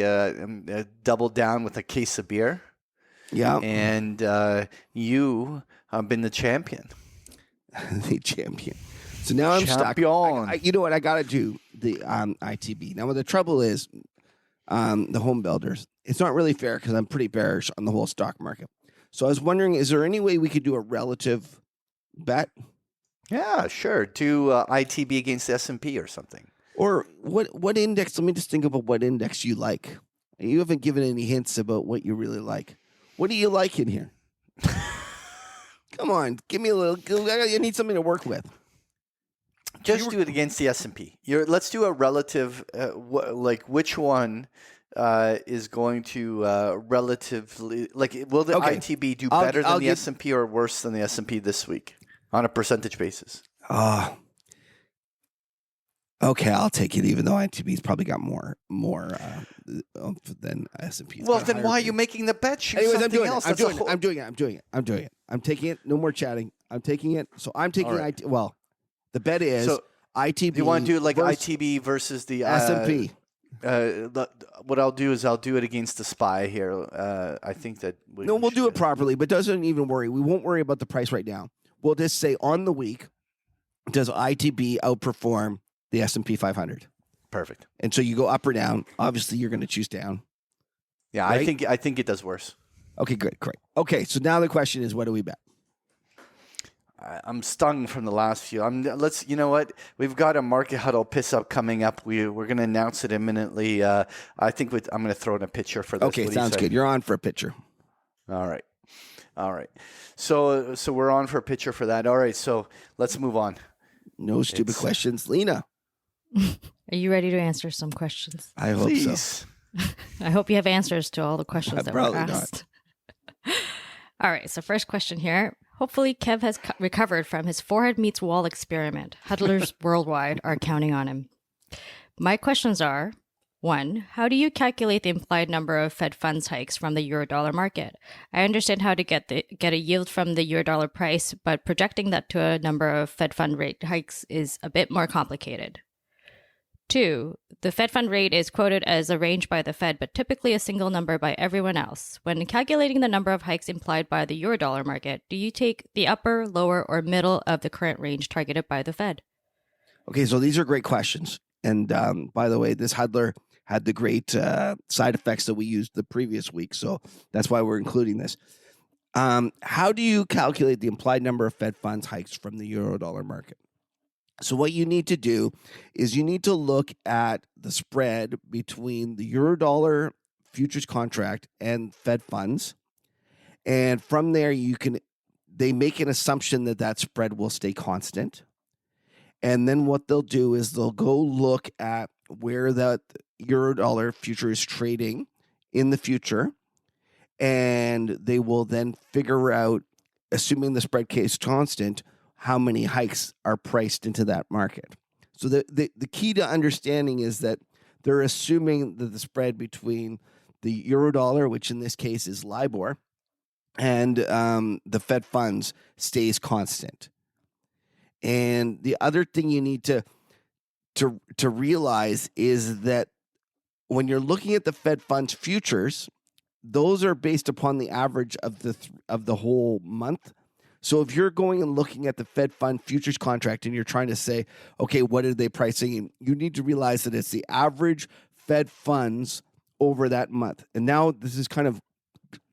doubled down with a case of beer. Yeah. And you have been the champion. The champion. So now I'm stuck. You know what? I got to do the ITB. Now, what the trouble is, the home builders, it's not really fair because I'm pretty bearish on the whole stock market. So I was wondering, is there any way we could do a relative bet? Yeah, sure. Do ITB against the S&P or something. Or what index? Let me just think about what index you like. You haven't given any hints about what you really like. What do you like in here? Come on, give me a little. I need something to work with. Just do it against the S&P. Let's do a relative, which one is going to relatively, will the ITB do better than the S&P or worse than the S&P this week on a percentage basis? Okay, I'll take it, even though ITB's probably got more than S&P. Well, then why are you making the bet? Anyways, I'm doing it. I'm doing it. I'm taking it. No more chatting. I'm taking it. So I'm taking IT. Well, the bet is ITB. Do you want to do ITB versus the S&P? What I'll do is I'll do it against the SPY here. I think that we'll do it properly, but doesn't even worry. We won't worry about the price right now. We'll just say on the week, does ITB outperform the S&P 500? Perfect. And so you go up or down. Obviously, you're going to choose down. Yeah, right? I think it does worse. Okay, great. Okay, so now the question is, what do we bet? I'm stung from the last few. You know what? We've got a Market Huddle piss up coming up. We're going to announce it imminently. I think I'm going to throw in a picture for this. Okay, sounds good. You're on for a picture. All right. So we're on for a picture for that. All right. So let's move on. No stupid questions, Lena. Are you ready to answer some questions? I hope so. I hope you have answers to all the questions that were asked. All right. So first question here. Hopefully, Kev has recovered from his forehead meets wall experiment. Huddlers worldwide are counting on him. My questions are, 1, how do you calculate the implied number of Fed funds hikes from the Eurodollar market? I understand how to get a yield from the Eurodollar price, but projecting that to a number of Fed fund rate hikes is a bit more complicated. 2, the Fed fund rate is quoted as a range by the Fed, but typically a single number by everyone else. When calculating the number of hikes implied by the Eurodollar market, do you take the upper, lower, or middle of the current range targeted by the Fed? Okay, so these are great questions. And by the way, this Huddler had the great side effects that we used the previous week, so that's why we're including this. How do you calculate the implied number of Fed funds hikes from the Eurodollar market? So what you need to do is you need to look at the spread between the Eurodollar futures contract and Fed funds. And from there, they make an assumption that spread will stay constant. And then what they'll do is they'll go look at where that Eurodollar future is trading in the future. And they will then figure out, assuming the spread stays constant, how many hikes are priced into that market. So the key to understanding is that they're assuming that the spread between the Eurodollar, which in this case is LIBOR, and the Fed funds stays constant. And the other thing you need to realize is that when you're looking at the Fed funds futures, those are based upon the average of the whole month. So if you're going and looking at the Fed fund futures contract and you're trying to say, okay, what are they pricing? You need to realize that it's the average Fed funds over that month. And now this is kind of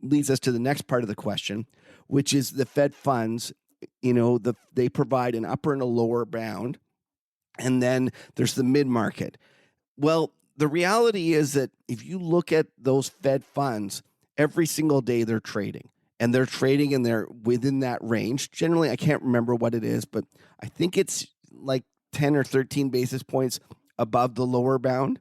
leads us to the next part of the question, which is the Fed funds, they provide an upper and a lower bound. And then there's the mid-market. Well, the reality is that if you look at those Fed funds, every single day they're trading. And they're trading and they're within that range. Generally, I can't remember what it is, but I think it's like 10 or 13 basis points above the lower bound.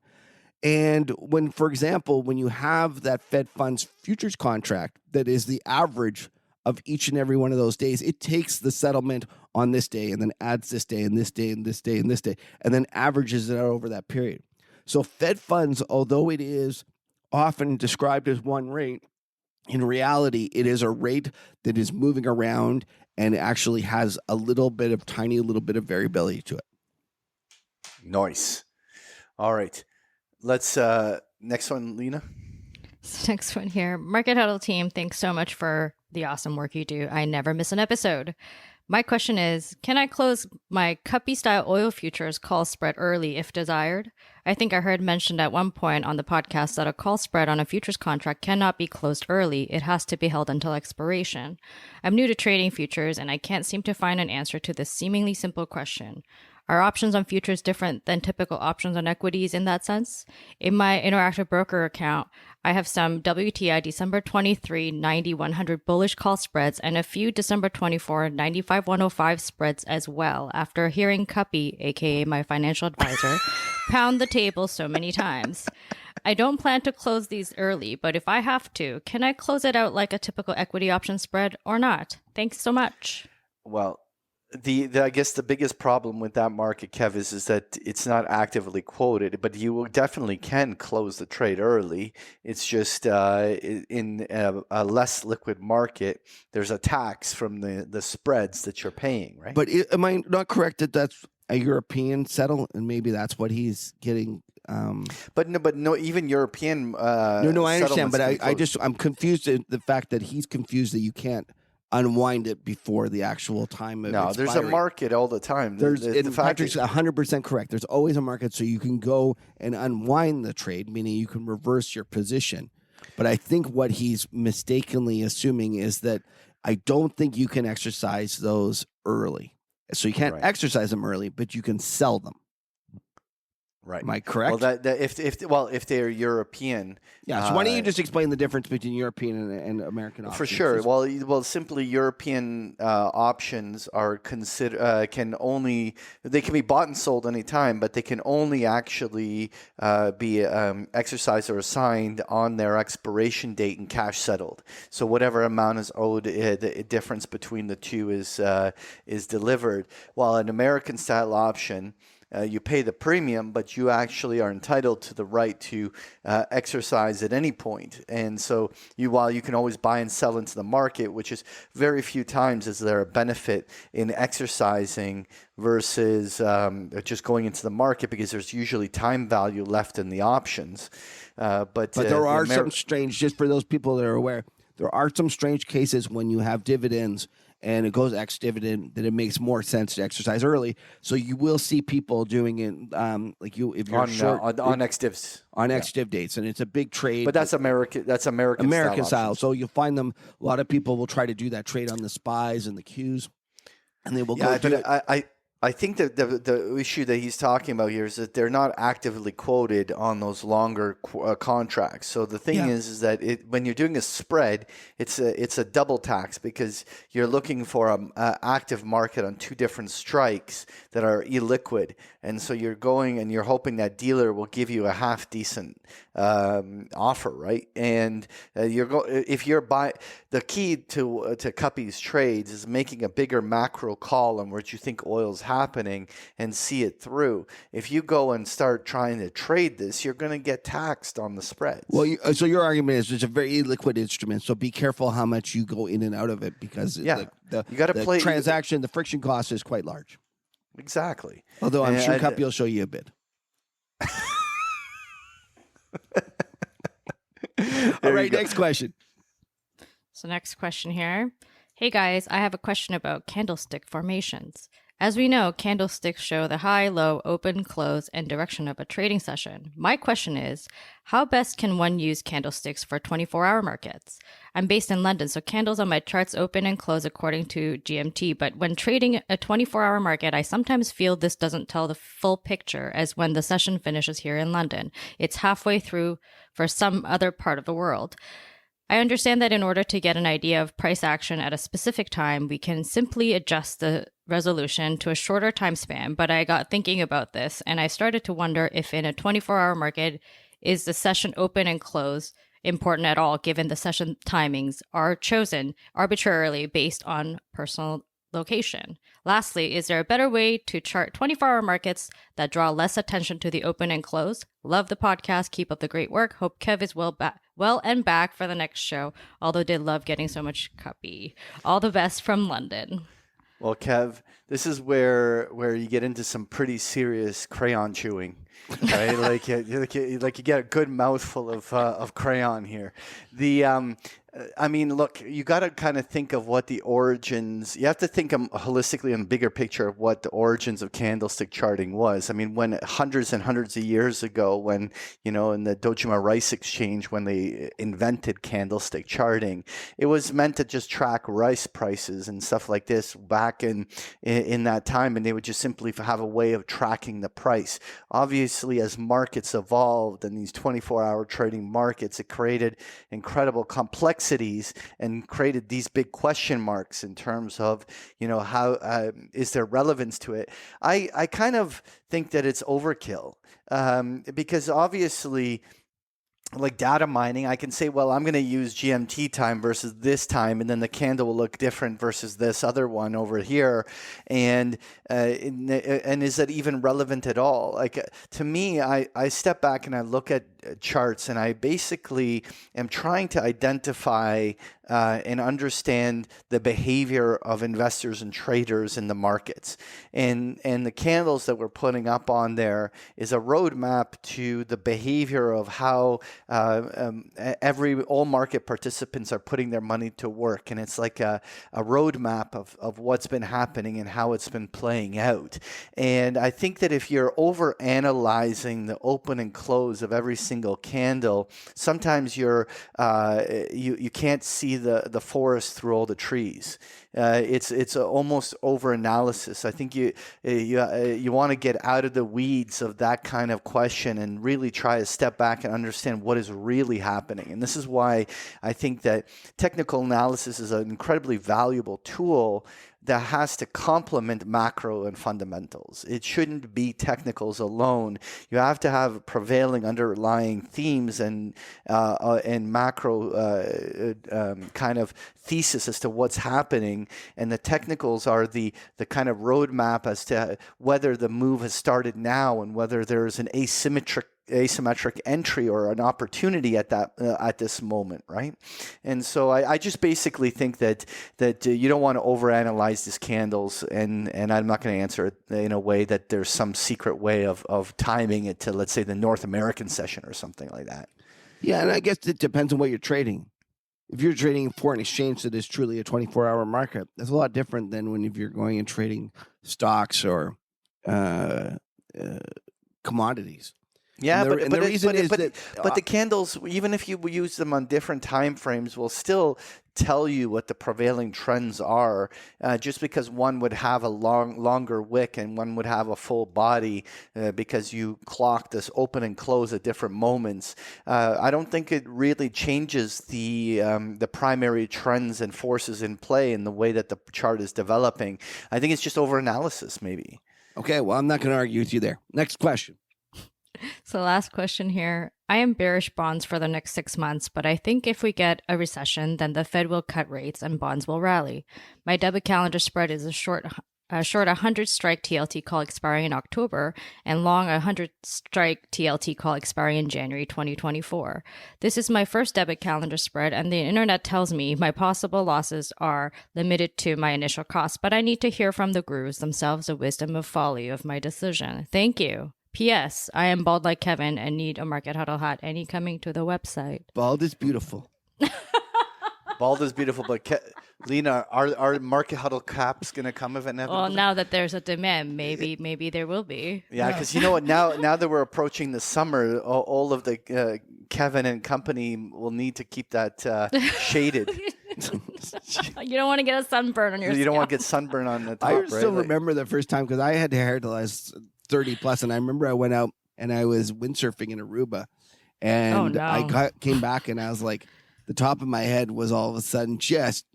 And when, for example, when you have that Fed funds futures contract that is the average of each and every one of those days, it takes the settlement on this day and then adds this day and this day and this day and this day, and then averages it out over that period. So Fed funds, although it is often described as one rate, in reality, it is a rate that is moving around and actually has a tiny little bit of variability to it. Nice. All right. Let's, next one, Lena. Next one here. Market Huddle team, thanks so much for the awesome work you do. I never miss an episode. My question is, can I close my Cuppy style oil futures call spread early if desired? I think I heard mentioned at one point on the podcast that a call spread on a futures contract cannot be closed early. It has to be held until expiration. I'm new to trading futures and I can't seem to find an answer to this seemingly simple question. Are options on futures different than typical options on equities in that sense? In my Interactive Broker account, I have some WTI December 23 90 100 bullish call spreads and a few December 24 95 105 spreads as well after hearing Cuppy, aka my financial advisor, pound the table so many times. I don't plan to close these early, but if I have to, can I close it out like a typical equity option spread or not? Thanks so much. Well, I guess the biggest problem with that market, Kev, is that it's not actively quoted, but you definitely can close the trade early. It's just in a less liquid market, there's a tax from the spreads that you're paying, right? But am I not correct that that's a European settle, and maybe that's what he's getting? But no, even European. No, I understand, but I'm confused at the fact that he's confused that you can't unwind it before the actual time of expiry. There's a market all the time. Patrick's 100% correct. There's always a market, so you can go and unwind the trade, meaning you can reverse your position. But I think what he's mistakenly assuming is that I don't think you can exercise those early. So you can't exercise them early, but you can sell them. Right. Am I correct? Well, if they're European, yeah. So why don't you just explain the difference between European and American options? For sure. Well, simply European options are they can be bought and sold anytime, but they can only actually be exercised or assigned on their expiration date and cash settled. So whatever amount is owed, the difference between the two is delivered. While an American style option, you pay the premium, but you actually are entitled to the right to exercise at any point. And so while you can always buy and sell into the market, which is very few times is there a benefit in exercising versus just going into the market, because there's usually time value left in the options. But there are some strange, just for those people that are aware, there are some strange cases when you have dividends and it goes ex-dividend, that it makes more sense to exercise early. So you will see people doing it, if you're short on ex-divs, on ex-div dates, and it's a big trade. But that's American style. So you'll find them. A lot of people will try to do that trade on the SPYs and the Qs, and they will go do it. I think that the issue that he's talking about here is that they're not actively quoted on those longer contracts. So the thing is that when you're doing a spread, it's a double tax, because you're looking for an active market on two different strikes that are illiquid, and so you're going and you're hoping that dealer will give you a half decent offer, right? And if you're buying, the key to Cuppy's trades is making a bigger macro call on what you think oil's happening and see it through. If you go and start trying to trade this, you're going to get taxed on the spreads. Well, so your argument is it's a very illiquid instrument, so be careful how much you go in and out of it, because you got to play transaction, the friction cost is quite large. Exactly. Although I'm sure Cuppy will show you a bit. All right, next question. So next question here. Hey guys, I have a question about candlestick formations. As we know, candlesticks show the high, low, open, close, and direction of a trading session. My question is, how best can one use candlesticks for 24-hour markets? I'm based in London, so candles on my charts open and close according to GMT, but when trading a 24-hour market, I sometimes feel this doesn't tell the full picture as when the session finishes here in London. It's halfway through for some other part of the world. I understand that in order to get an idea of price action at a specific time, we can simply adjust the resolution to a shorter time span, but I got thinking about this and I started to wonder if in a 24-hour market, is the session open and close important at all, given the session timings are chosen arbitrarily based on personal location? Lastly, is there a better way to chart 24-hour markets that draw less attention to the open and close? Love the podcast. Keep up the great work. Hope Kev is well and back for the next show, although did love getting so much copy. All the best from London. Well, Kev, this is where you get into some pretty serious crayon chewing, right? like you get a good mouthful of crayon here. I mean, look, you got to kind of think of what the origins. You have to think holistically on the bigger picture of what the origins of candlestick charting was. I mean, when hundreds and hundreds of years ago, when in the Dojima Rice Exchange, when they invented candlestick charting, it was meant to just track rice prices and stuff like this back in that time, and they would just simply have a way of tracking the price. Obviously, as markets evolved and these 24-hour trading markets, it created incredible complexities and created these big question marks in terms of, how is there relevance to it? I kind of think that it's overkill because obviously, like data mining, I can say, well, I'm going to use GMT time versus this time, and then the candle will look different versus this other one over here. And is that even relevant at all? Like to me, I step back and I look at charts, and I basically am trying to identify and understand the behavior of investors and traders in the markets. And the candles that we're putting up on there is a roadmap to the behavior of how all market participants are putting their money to work. And it's like a roadmap of what's been happening and how it's been playing out. And I think that if you're over analyzing the open and close of every single candle, sometimes you can't see the forest through all the trees. It's almost over analysis. I think you want to get out of the weeds of that kind of question and really try to step back and understand what is really happening. And this is why I think that technical analysis is an incredibly valuable tool that has to complement macro and fundamentals. It shouldn't be technicals alone. You have to have prevailing underlying themes and macro kind of thesis as to what's happening, and the technicals are the kind of roadmap as to whether the move has started now and whether there's an asymmetric entry or an opportunity at this moment, right? And so I just basically think that you don't want to overanalyze these candles, and I'm not going to answer it in a way that there's some secret way of timing it to, let's say, the North American session or something like that. Yeah, and I guess it depends on what you're trading. If you're trading foreign exchange that is truly a 24-hour market, that's a lot different than if you're going and trading stocks or commodities. Yeah, but the candles, even if you use them on different time frames, will still tell you what the prevailing trends are. Just because one would have a longer wick and one would have a full body, because you clock this open and close at different moments, I don't think it really changes the primary trends and forces in play in the way that the chart is developing. I think it's just over analysis, maybe. Okay, well, I'm not going to argue with you there. Next question. So last question here. I am bearish bonds for the next 6 months, but I think if we get a recession, then the Fed will cut rates and bonds will rally. My debit calendar spread is a short 100 strike TLT call expiring in October and long 100 strike TLT call expiring in January 2024. This is my first debit calendar spread, and the internet tells me my possible losses are limited to my initial cost, but I need to hear from the gurus themselves the wisdom of folly of my decision. Thank you. P.S. I am bald like Kevin and need a Market Huddle hat. Any coming to the website? Bald is beautiful. Bald is beautiful, but Lena, are Market Huddle caps going to come inevitably? Well, now that there's a demand, maybe there will be. Yeah, because you know what? Now that we're approaching the summer, all of the Kevin and company will need to keep that shaded. You don't want to get a sunburn on your You don't want scalp. to get sunburn on the top, I right? still remember the first time because I had hair till I was 30 plus, and I remember I went out and I was windsurfing in Aruba, and no. I came back and I was like, the top of my head was all of a sudden just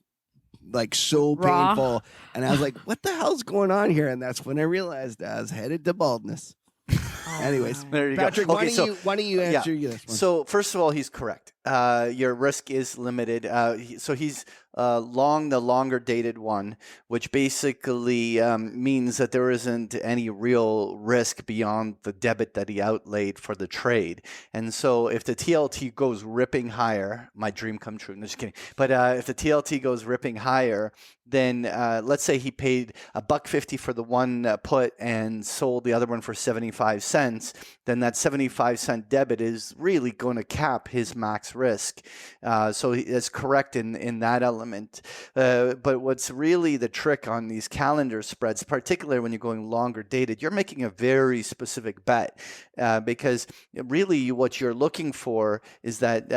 like so Raw. painful, and I was like, what the hell's going on here? And that's when I realized I was headed to baldness. Anyways, There you Patrick, go. why don't you answer this one? So first of all, he's correct. Your risk is limited. So he's long the longer dated one, which basically means that there isn't any real risk beyond the debit that he outlaid for the trade. And so if the TLT goes ripping higher, my dream come true. No, just kidding. But if the TLT goes ripping higher, then let's say he paid $1.50 for the one put and sold the other one for 75 cents, then that 75-cent debit is really going to cap his max risk. So he is correct in that element. But what's really the trick on these calendar spreads, particularly when you're going longer dated, you're making a very specific bet because really what you're looking for is that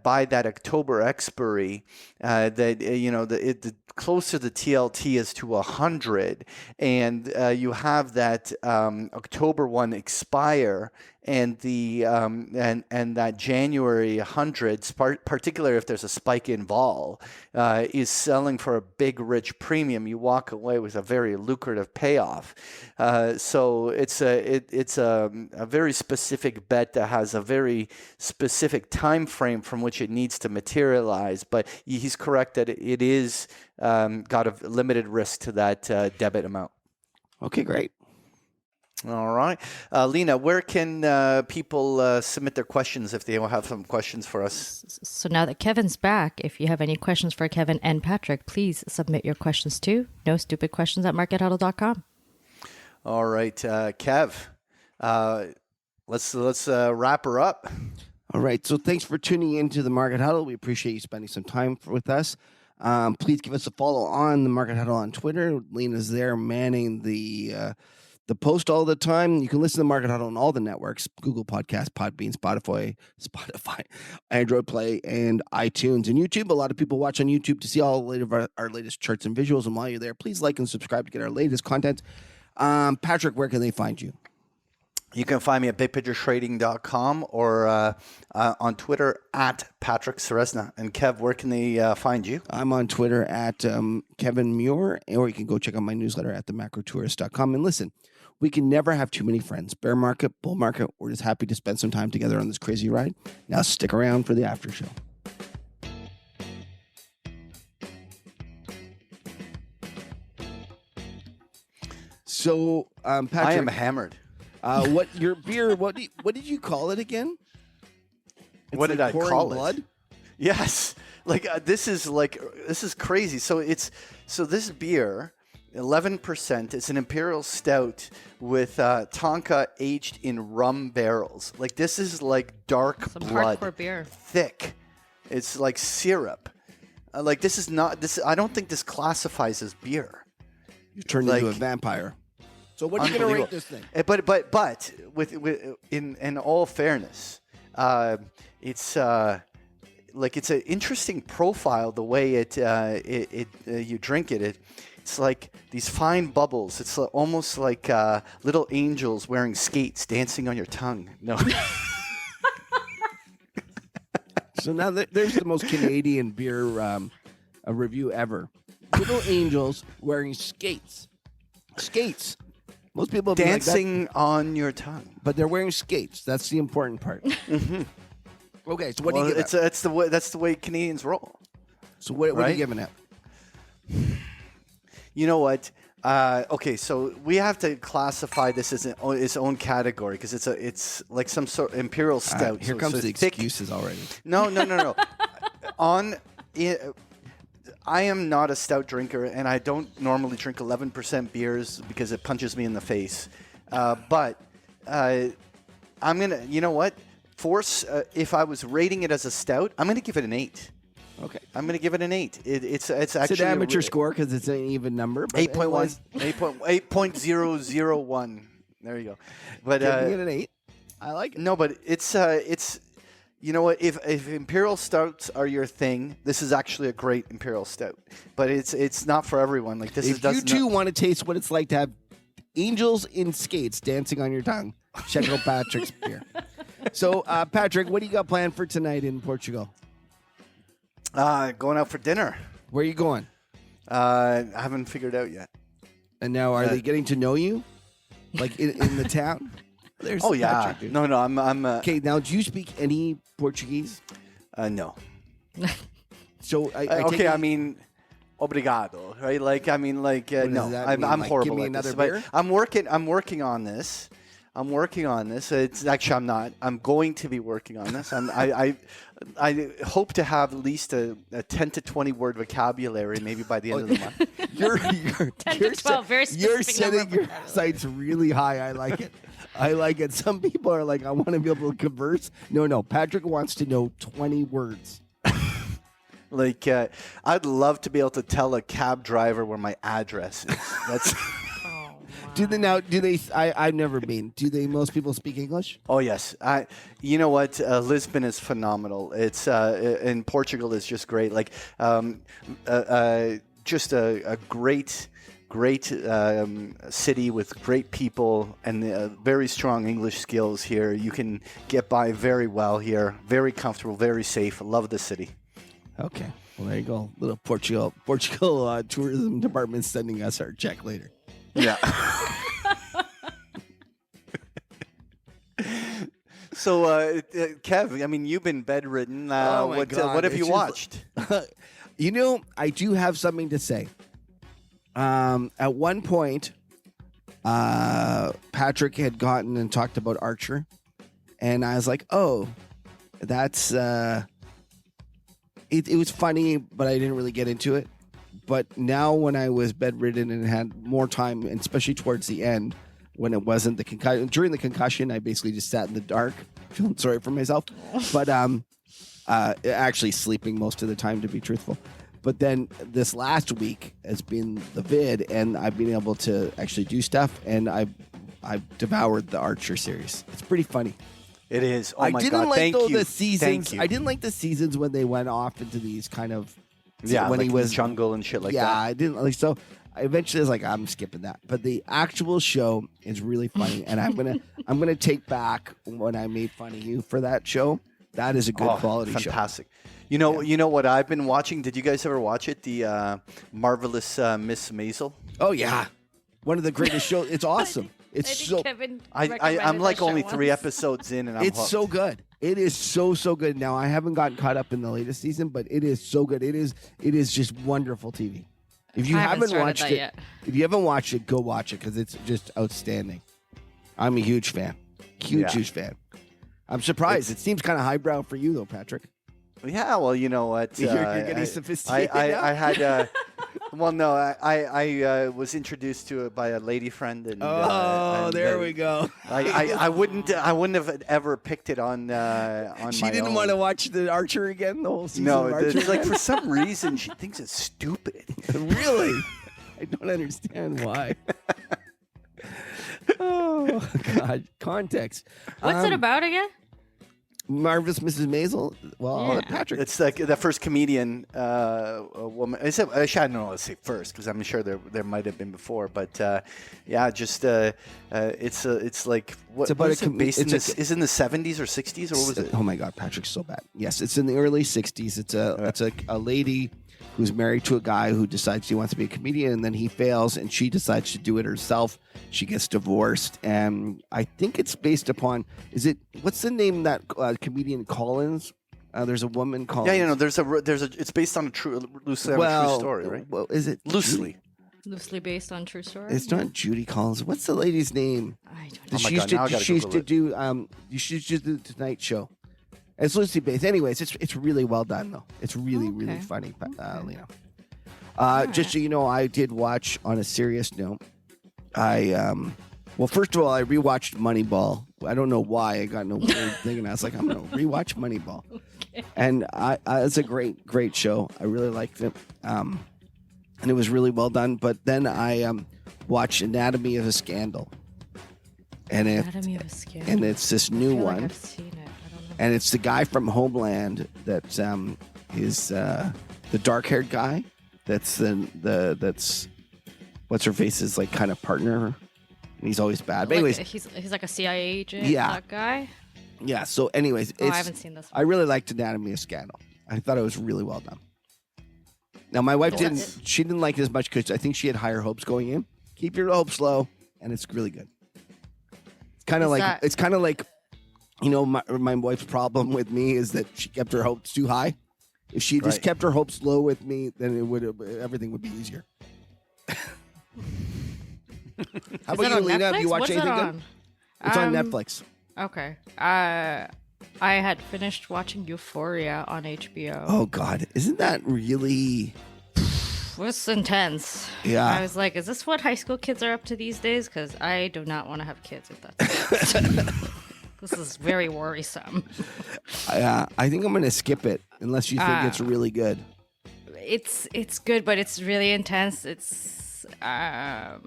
by that October expiry, the closer the TLT is to 100, and you have that October one expire, and the and that January 100, particularly if there's a spike in vol, is selling for a big rich premium, you walk away with a very lucrative payoff. So it's a very specific bet that has a very specific time frame from which it needs to materialize. But he's correct that it is got a limited risk to that debit amount. Okay, great. All right. Lena, where can people submit their questions if they have some questions for us? So now that Kevin's back, if you have any questions for Kevin and Patrick, please submit your questions to nostupidquestions@markethuddle.com. All right, Kev, let's wrap her up. All right. So thanks for tuning into the Market Huddle. We appreciate you spending some time with us. Please give us a follow on the Market Huddle on Twitter. Lena's there manning the post all the time. You can listen to the Market Huddle on all the networks: Google Podcasts, Podbean, Spotify, Android Play, and iTunes. And YouTube, a lot of people watch on YouTube to see all of our latest charts and visuals. And while you're there, please like and subscribe to get our latest content. Patrick, where can they find you? You can find me at bigpicturetrading.com or on Twitter at Patrick Ceresna. And Kev, where can they find you? I'm on Twitter at Kevin Muir, or you can go check out my newsletter at themacrotourist.com. And listen, we can never have too many friends. Bear market, bull market, we're just happy to spend some time together on this crazy ride. Now stick around for the after show. So, Patrick, I am hammered. what your beer? What did you call it again? What did I call blood? it? Yes, this is crazy. So this beer, 11%. It's an imperial stout with Tonka aged in rum barrels. Like this is like dark Some blood, hardcore beer. thick. It's like syrup. Like this is not this. I don't think this classifies as beer. You turned into a vampire. So what are you going to rate this thing? But with in all fairness, it's it's an interesting profile the way it you drink it. It's like these fine bubbles. It's almost like little angels wearing skates dancing on your tongue. No. So now there's the most Canadian beer review ever. Little angels wearing skates. Skates. Most people dancing like that, on your tongue, but they're wearing skates. That's the important part. Mm-hmm. Okay, so what do you give it? That's the way Canadians roll. So what are you giving it? You know what? Okay, so we have to classify this as its own category because it's like some sort of imperial stout. Here comes the excuses already. No. I am not a stout drinker, and I don't normally drink 11% beers because it punches me in the face. But I'm gonna, you know what? If I was rating it as a stout, I'm gonna give it an 8. Okay. I'm going to give it an 8. It's It's actually an amateur score because it's an even number. But 8.1. 8.001. There you go. But giving it an 8. I like it. no, but it's you know what? If imperial stouts are your thing, this is actually a great imperial stout. But it's not for everyone. Like this If you too want to taste what it's like to have angels in skates dancing on your tongue, check out Patrick's beer. So, Patrick, what do you got planned for tonight in Portugal? Going out for dinner. Where are you going? I haven't figured out yet. And now, are they getting to know you, like in the town? There's Oh yeah. Patrick, dude. No, I'm Okay, now do you speak any Portuguese? no. So I take Okay, it- I mean, obrigado, right? Like, I mean, like, does no, that I'm, mean? I'm Like, horrible give me at this. another But beer? I'm working on this. It's actually I'm not. I'm going to be working on this. I hope to have at least a 10 to 20 word vocabulary maybe by the end of the month. you're 10 to 12, very you're specific number setting of your vocabulary. sights really high. I like it. I like it. Some people are like, I want to be able to converse. No. Patrick wants to know 20 words. Like, I'd love to be able to tell a cab driver where my address is. That's. Oh, Do they? I've never been. Do they? Most people speak English. Oh yes, you know what? Lisbon is phenomenal. It's in Portugal is just great. Like just a great city with great people and very strong English skills here. You can get by very well here. Very comfortable, very safe. Love the city. Okay. Well, there you go. Little Portugal tourism department sending us our check later. Yeah. So, Kev, I mean, you've been bedridden. Oh my what God, have you it's just- watched? You know, I do have something to say. At one point, Patrick had gotten and talked about Archer, and I was like, "Oh, that's it was funny, but I didn't really get into it." But now, when I was bedridden and had more time, and especially towards the end, when it wasn't the concussion, during the concussion, I basically just sat in the dark, feeling sorry for myself. But actually sleeping most of the time, to be truthful. But then this last week has been the vid, and I've been able to actually do stuff, and I've devoured the Archer series. It's pretty funny. It is. Oh I my didn't God! like Thank though you. the seasons. Thank you. I didn't like the seasons when they went off into these kind of Yeah, when like he was the jungle and shit like yeah, that. I didn't like so. I eventually was like, I'm skipping that. But the actual show is really funny, and I'm gonna take back when I made fun of you for that show. That is a good quality show. Fantastic. You know what I've been watching? Did you guys ever watch it? The Marvelous Miss Maisel. Oh yeah, one of the greatest shows. It's awesome. It's I think so Kevin I'm recommended like that only show 3 once. episodes in, and I'm it's hooked. so good. It is so good. Now I haven't gotten caught up in the latest season, but it is so good. It is just wonderful TV. If you I haven't haven't started watched that it, yet. if you haven't watched it, go watch it because it's just outstanding. I'm a huge fan. Huge fan. I'm surprised. It seems kind of highbrow for you though, Patrick. Yeah, well, you know what? You're getting sophisticated now? I had. Well, no, I was introduced to it by a lady friend, and there we go. I wouldn't have ever picked it on She my didn't own. want to watch the Archer again, the whole season. No, of Archer. it's like for some reason she thinks it's stupid. Really? I don't understand why. Oh God, context. What's it about again? Marvelous Mrs. Maisel. Well, I'll let Yeah. Patrick. It's like the first comedian woman. I don't know. Let's say first because I'm sure there might have been before, but yeah, just it's like what, It's about what a is it com- based in it's this? Is it in the 70s or 60s or what was it? Oh my God, Patrick's so bad. Yes, it's in the early '60s. It's a lady who's married to a guy who decides he wants to be a comedian, and then he fails, and she decides to do it herself. She gets divorced, and I think it's based upon. What's the name of that comedian Collins? There's a woman called. Yeah, you know, there's a. It's based on loosely on a true story, right? Well, is it Loosely. Loosely based on true story. It's not Judy Collins. What's the lady's name? I don't Oh know. my She used God, now I to, gotta she used Google to do she used to do the Tonight Show. It's loosely based. Anyways, it's really well done though. It's really Okay. funny, Lena. All Just so you know, I did watch on a serious note. Well, first of all, I rewatched Moneyball. I don't know why I got no weird thing, and I was like, I'm gonna rewatch Moneyball. And it's a great show. I really liked it, and it was really well done. But then I watched Anatomy of a Scandal, and Anatomy of a Scandal. and it's this new I feel one, like I've seen it. I don't know. and it's the guy from Homeland that is the dark-haired guy. That's that's what's her face's like kind of partner, and he's always bad. But anyways, he's like a CIA agent. Yeah. That guy. yeah. So anyways, Oh, I haven't seen this one. I really liked Anatomy of Scandal. I thought it was really well done. Now my wife didn't. She didn't like it as much because I think she had higher hopes going in. Keep your hopes low, and it's really good. It's kind of like you know, my wife's problem with me is that she kept her hopes too high. If she just kept her hopes low with me, then everything would be easier. How about you, Lena? Have you watched anything good? It's on Netflix. Okay. I had finished watching Euphoria on HBO. Oh God, isn't that really? It was intense. Yeah. I was like, is this what high school kids are up to these days? Because I do not want to have kids if that's This is very worrisome. I think I'm going to skip it unless you think it's really good. It's good, but it's really intense. It's I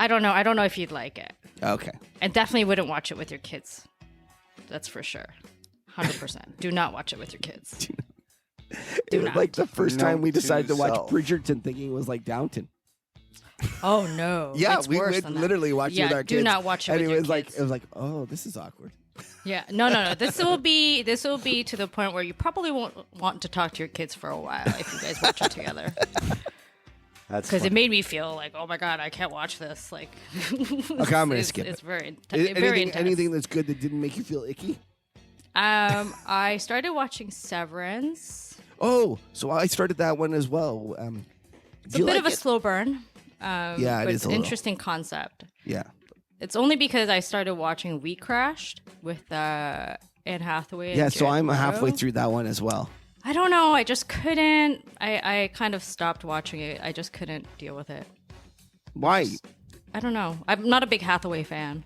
don't know. I don't know if you'd like it. Okay. I definitely wouldn't watch it with your kids. That's for sure. 100%. Do not watch it with your kids. It was like the first time we Note to decided to watch self. Bridgerton thinking it was like Downton. Oh no. Yeah, it's we worse would than that. literally watch it with our kids. Do not watch it and with it your was like kids. it was like, oh, this is awkward. Yeah, no. This will be to the point where you probably won't want to talk to your kids for a while if you guys watch it together. That's Because it funny. made me feel like, oh my god, I can't watch this. Like, Okay, I'm gonna skip It's it. very, Anything, intense. anything that's good that didn't make you feel icky? I started watching Severance. Oh, so I started that one as well. It's a bit of a slow burn. Yeah, it but is it's a an little. interesting concept. Yeah. It's only because I started watching We Crashed with Anne Hathaway. Yeah, and so Jared I'm Leto. halfway through that one as well. I don't know. I just couldn't. I kind of stopped watching it. I just couldn't deal with it. Why? I don't know. I'm not a big Hathaway fan.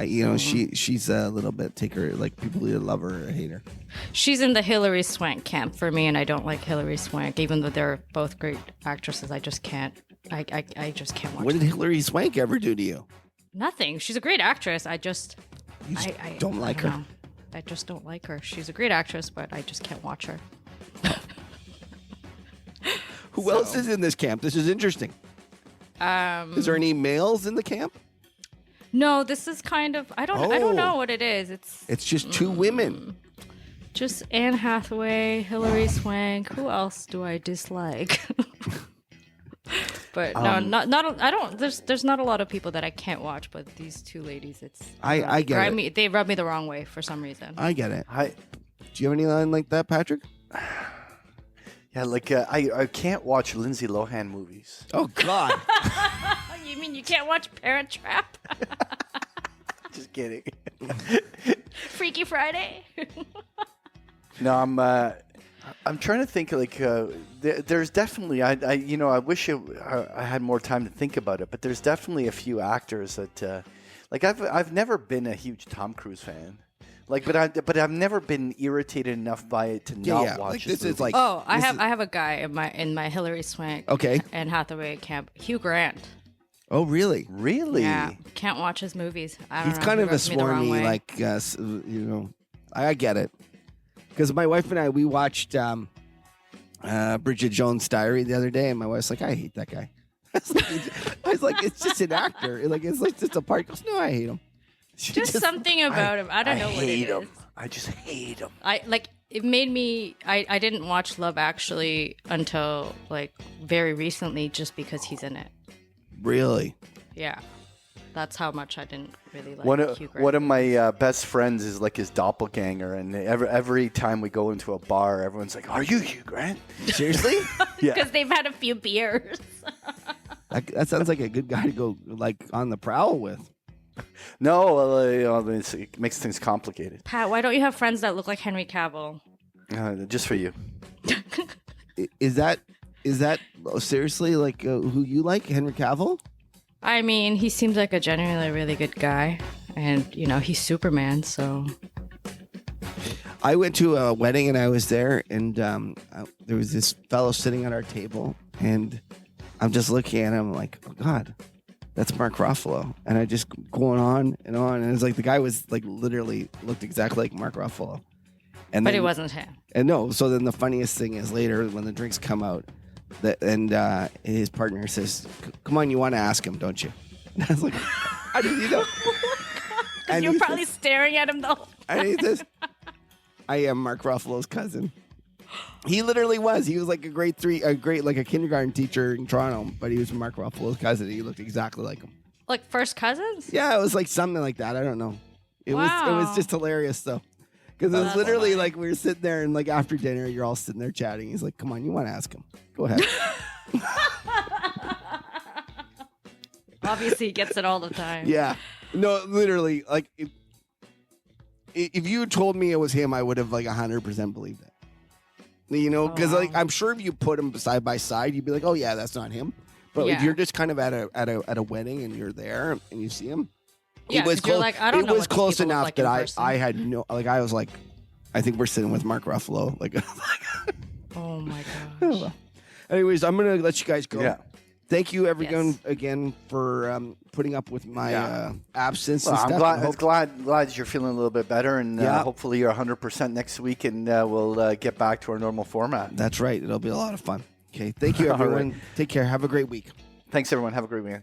She's a little bit like people either love her or hate her. She's in the Hilary Swank camp for me, and I don't like Hilary Swank, even though they're both great actresses. I just can't. I just can't watch. What did them. Hilary Swank ever do to you? Nothing. She's a great actress. I just. I don't like I don't her. know. I just don't like her. She's a great actress, but I just can't watch her. Who else is in this camp? This is interesting. Is there any males in the camp? No, this is kind of. I don't know what it is. It's just two women. Just Anne Hathaway, Hilary Swank. Who else do I dislike? But no, not. I don't. There's not a lot of people that I can't watch, but these two ladies, it's. I get it. They rub me the wrong way for some reason. I get it. I Do you have any line like that, Patrick? yeah, like I can't watch Lindsay Lohan movies. Oh God. Oh, you mean you can't watch Parent Trap? Just kidding. Freaky Friday? No, I'm trying to think. Like, there's definitely. I wish I had more time to think about it. But there's definitely a few actors that, like, I've never been a huge Tom Cruise fan. Like, but I've never been irritated enough by it to not watch like his this is movies. like. Oh, I this have is- I have a guy in my Hilary Swank Okay. and Hathaway camp, Hugh Grant. Oh really? Really. Yeah, can't watch his movies. I don't He's know. kind He of a rubs me the wrong swarmy, way. like I get it. Because my wife and I, we watched Bridget Jones' Diary the other day, and my wife's like, "I hate that guy." I was like, "It's just an actor. Like it's like just a part." She goes, "No, I hate him." She just something about him. I don't know what it hate is. him. I just hate him. It made me. I didn't watch Love Actually until like very recently, just because he's in it. Really? Yeah, that's how much I didn't really like Hugh Grant. One of my best friends is like his doppelganger, and every time we go into a bar, everyone's like, "Are you Hugh Grant?" Seriously? Yeah. Because they've had a few beers. That sounds like a good guy to go like on the prowl with. No, it makes things complicated. Pat, why don't you have friends that look like Henry Cavill? Just for you. Is that seriously like who you like, Henry Cavill? I mean, he seems like a genuinely really good guy, and he's Superman, so I went to a wedding and I was there, and there was this fellow sitting at our table, and I'm just looking at him like, oh God, that's Mark Ruffalo. And I just going on, and it's like the guy was like literally looked exactly like Mark Ruffalo. And But then, it wasn't him. And no, so then the funniest thing is later when the drinks come out, his partner says, "Come on, you want to ask him, don't you?" And I was like, "How did you know?" And You're he probably says, staring at him though. and he says, "I am Mark Ruffalo's cousin." He literally was. He was like a kindergarten teacher in Toronto, but he was Mark Ruffalo's cousin. He looked exactly like him. Like first cousins? Yeah, it was like something like that. I don't know. It was Wow. just hilarious though. Because it was That's literally funny. like we were sitting there and like after dinner, you're all sitting there chatting. He's like, "Come on, you want to ask him? Go ahead." Obviously, he gets it all the time. Yeah. No, literally, like if you had told me it was him, I would have like 100% believed it. You know, because like I'm sure if you put them side by side, you'd be like, "Oh yeah, that's not him." But if Yeah. you're just kind of at a wedding and you're there and you see him, Yeah, it was 'cause you're close. like, I don't It know was what these close people look enough like in that person. I had no like I was like, I think we're sitting with Mark Ruffalo. Like, Oh my gosh. anyways, I'm gonna let you guys go. Yeah. Thank you, everyone, Yes. again for putting up with my absence. Well, and I'm stuff. glad, I hope- glad that you're feeling a little bit better, and Yeah. hopefully you're 100% next week, and we'll get back to our normal format. That's right. It'll be a lot of fun. Okay. Thank you, All right. everyone. Take care. Have a great week. Thanks, everyone. Have a great weekend.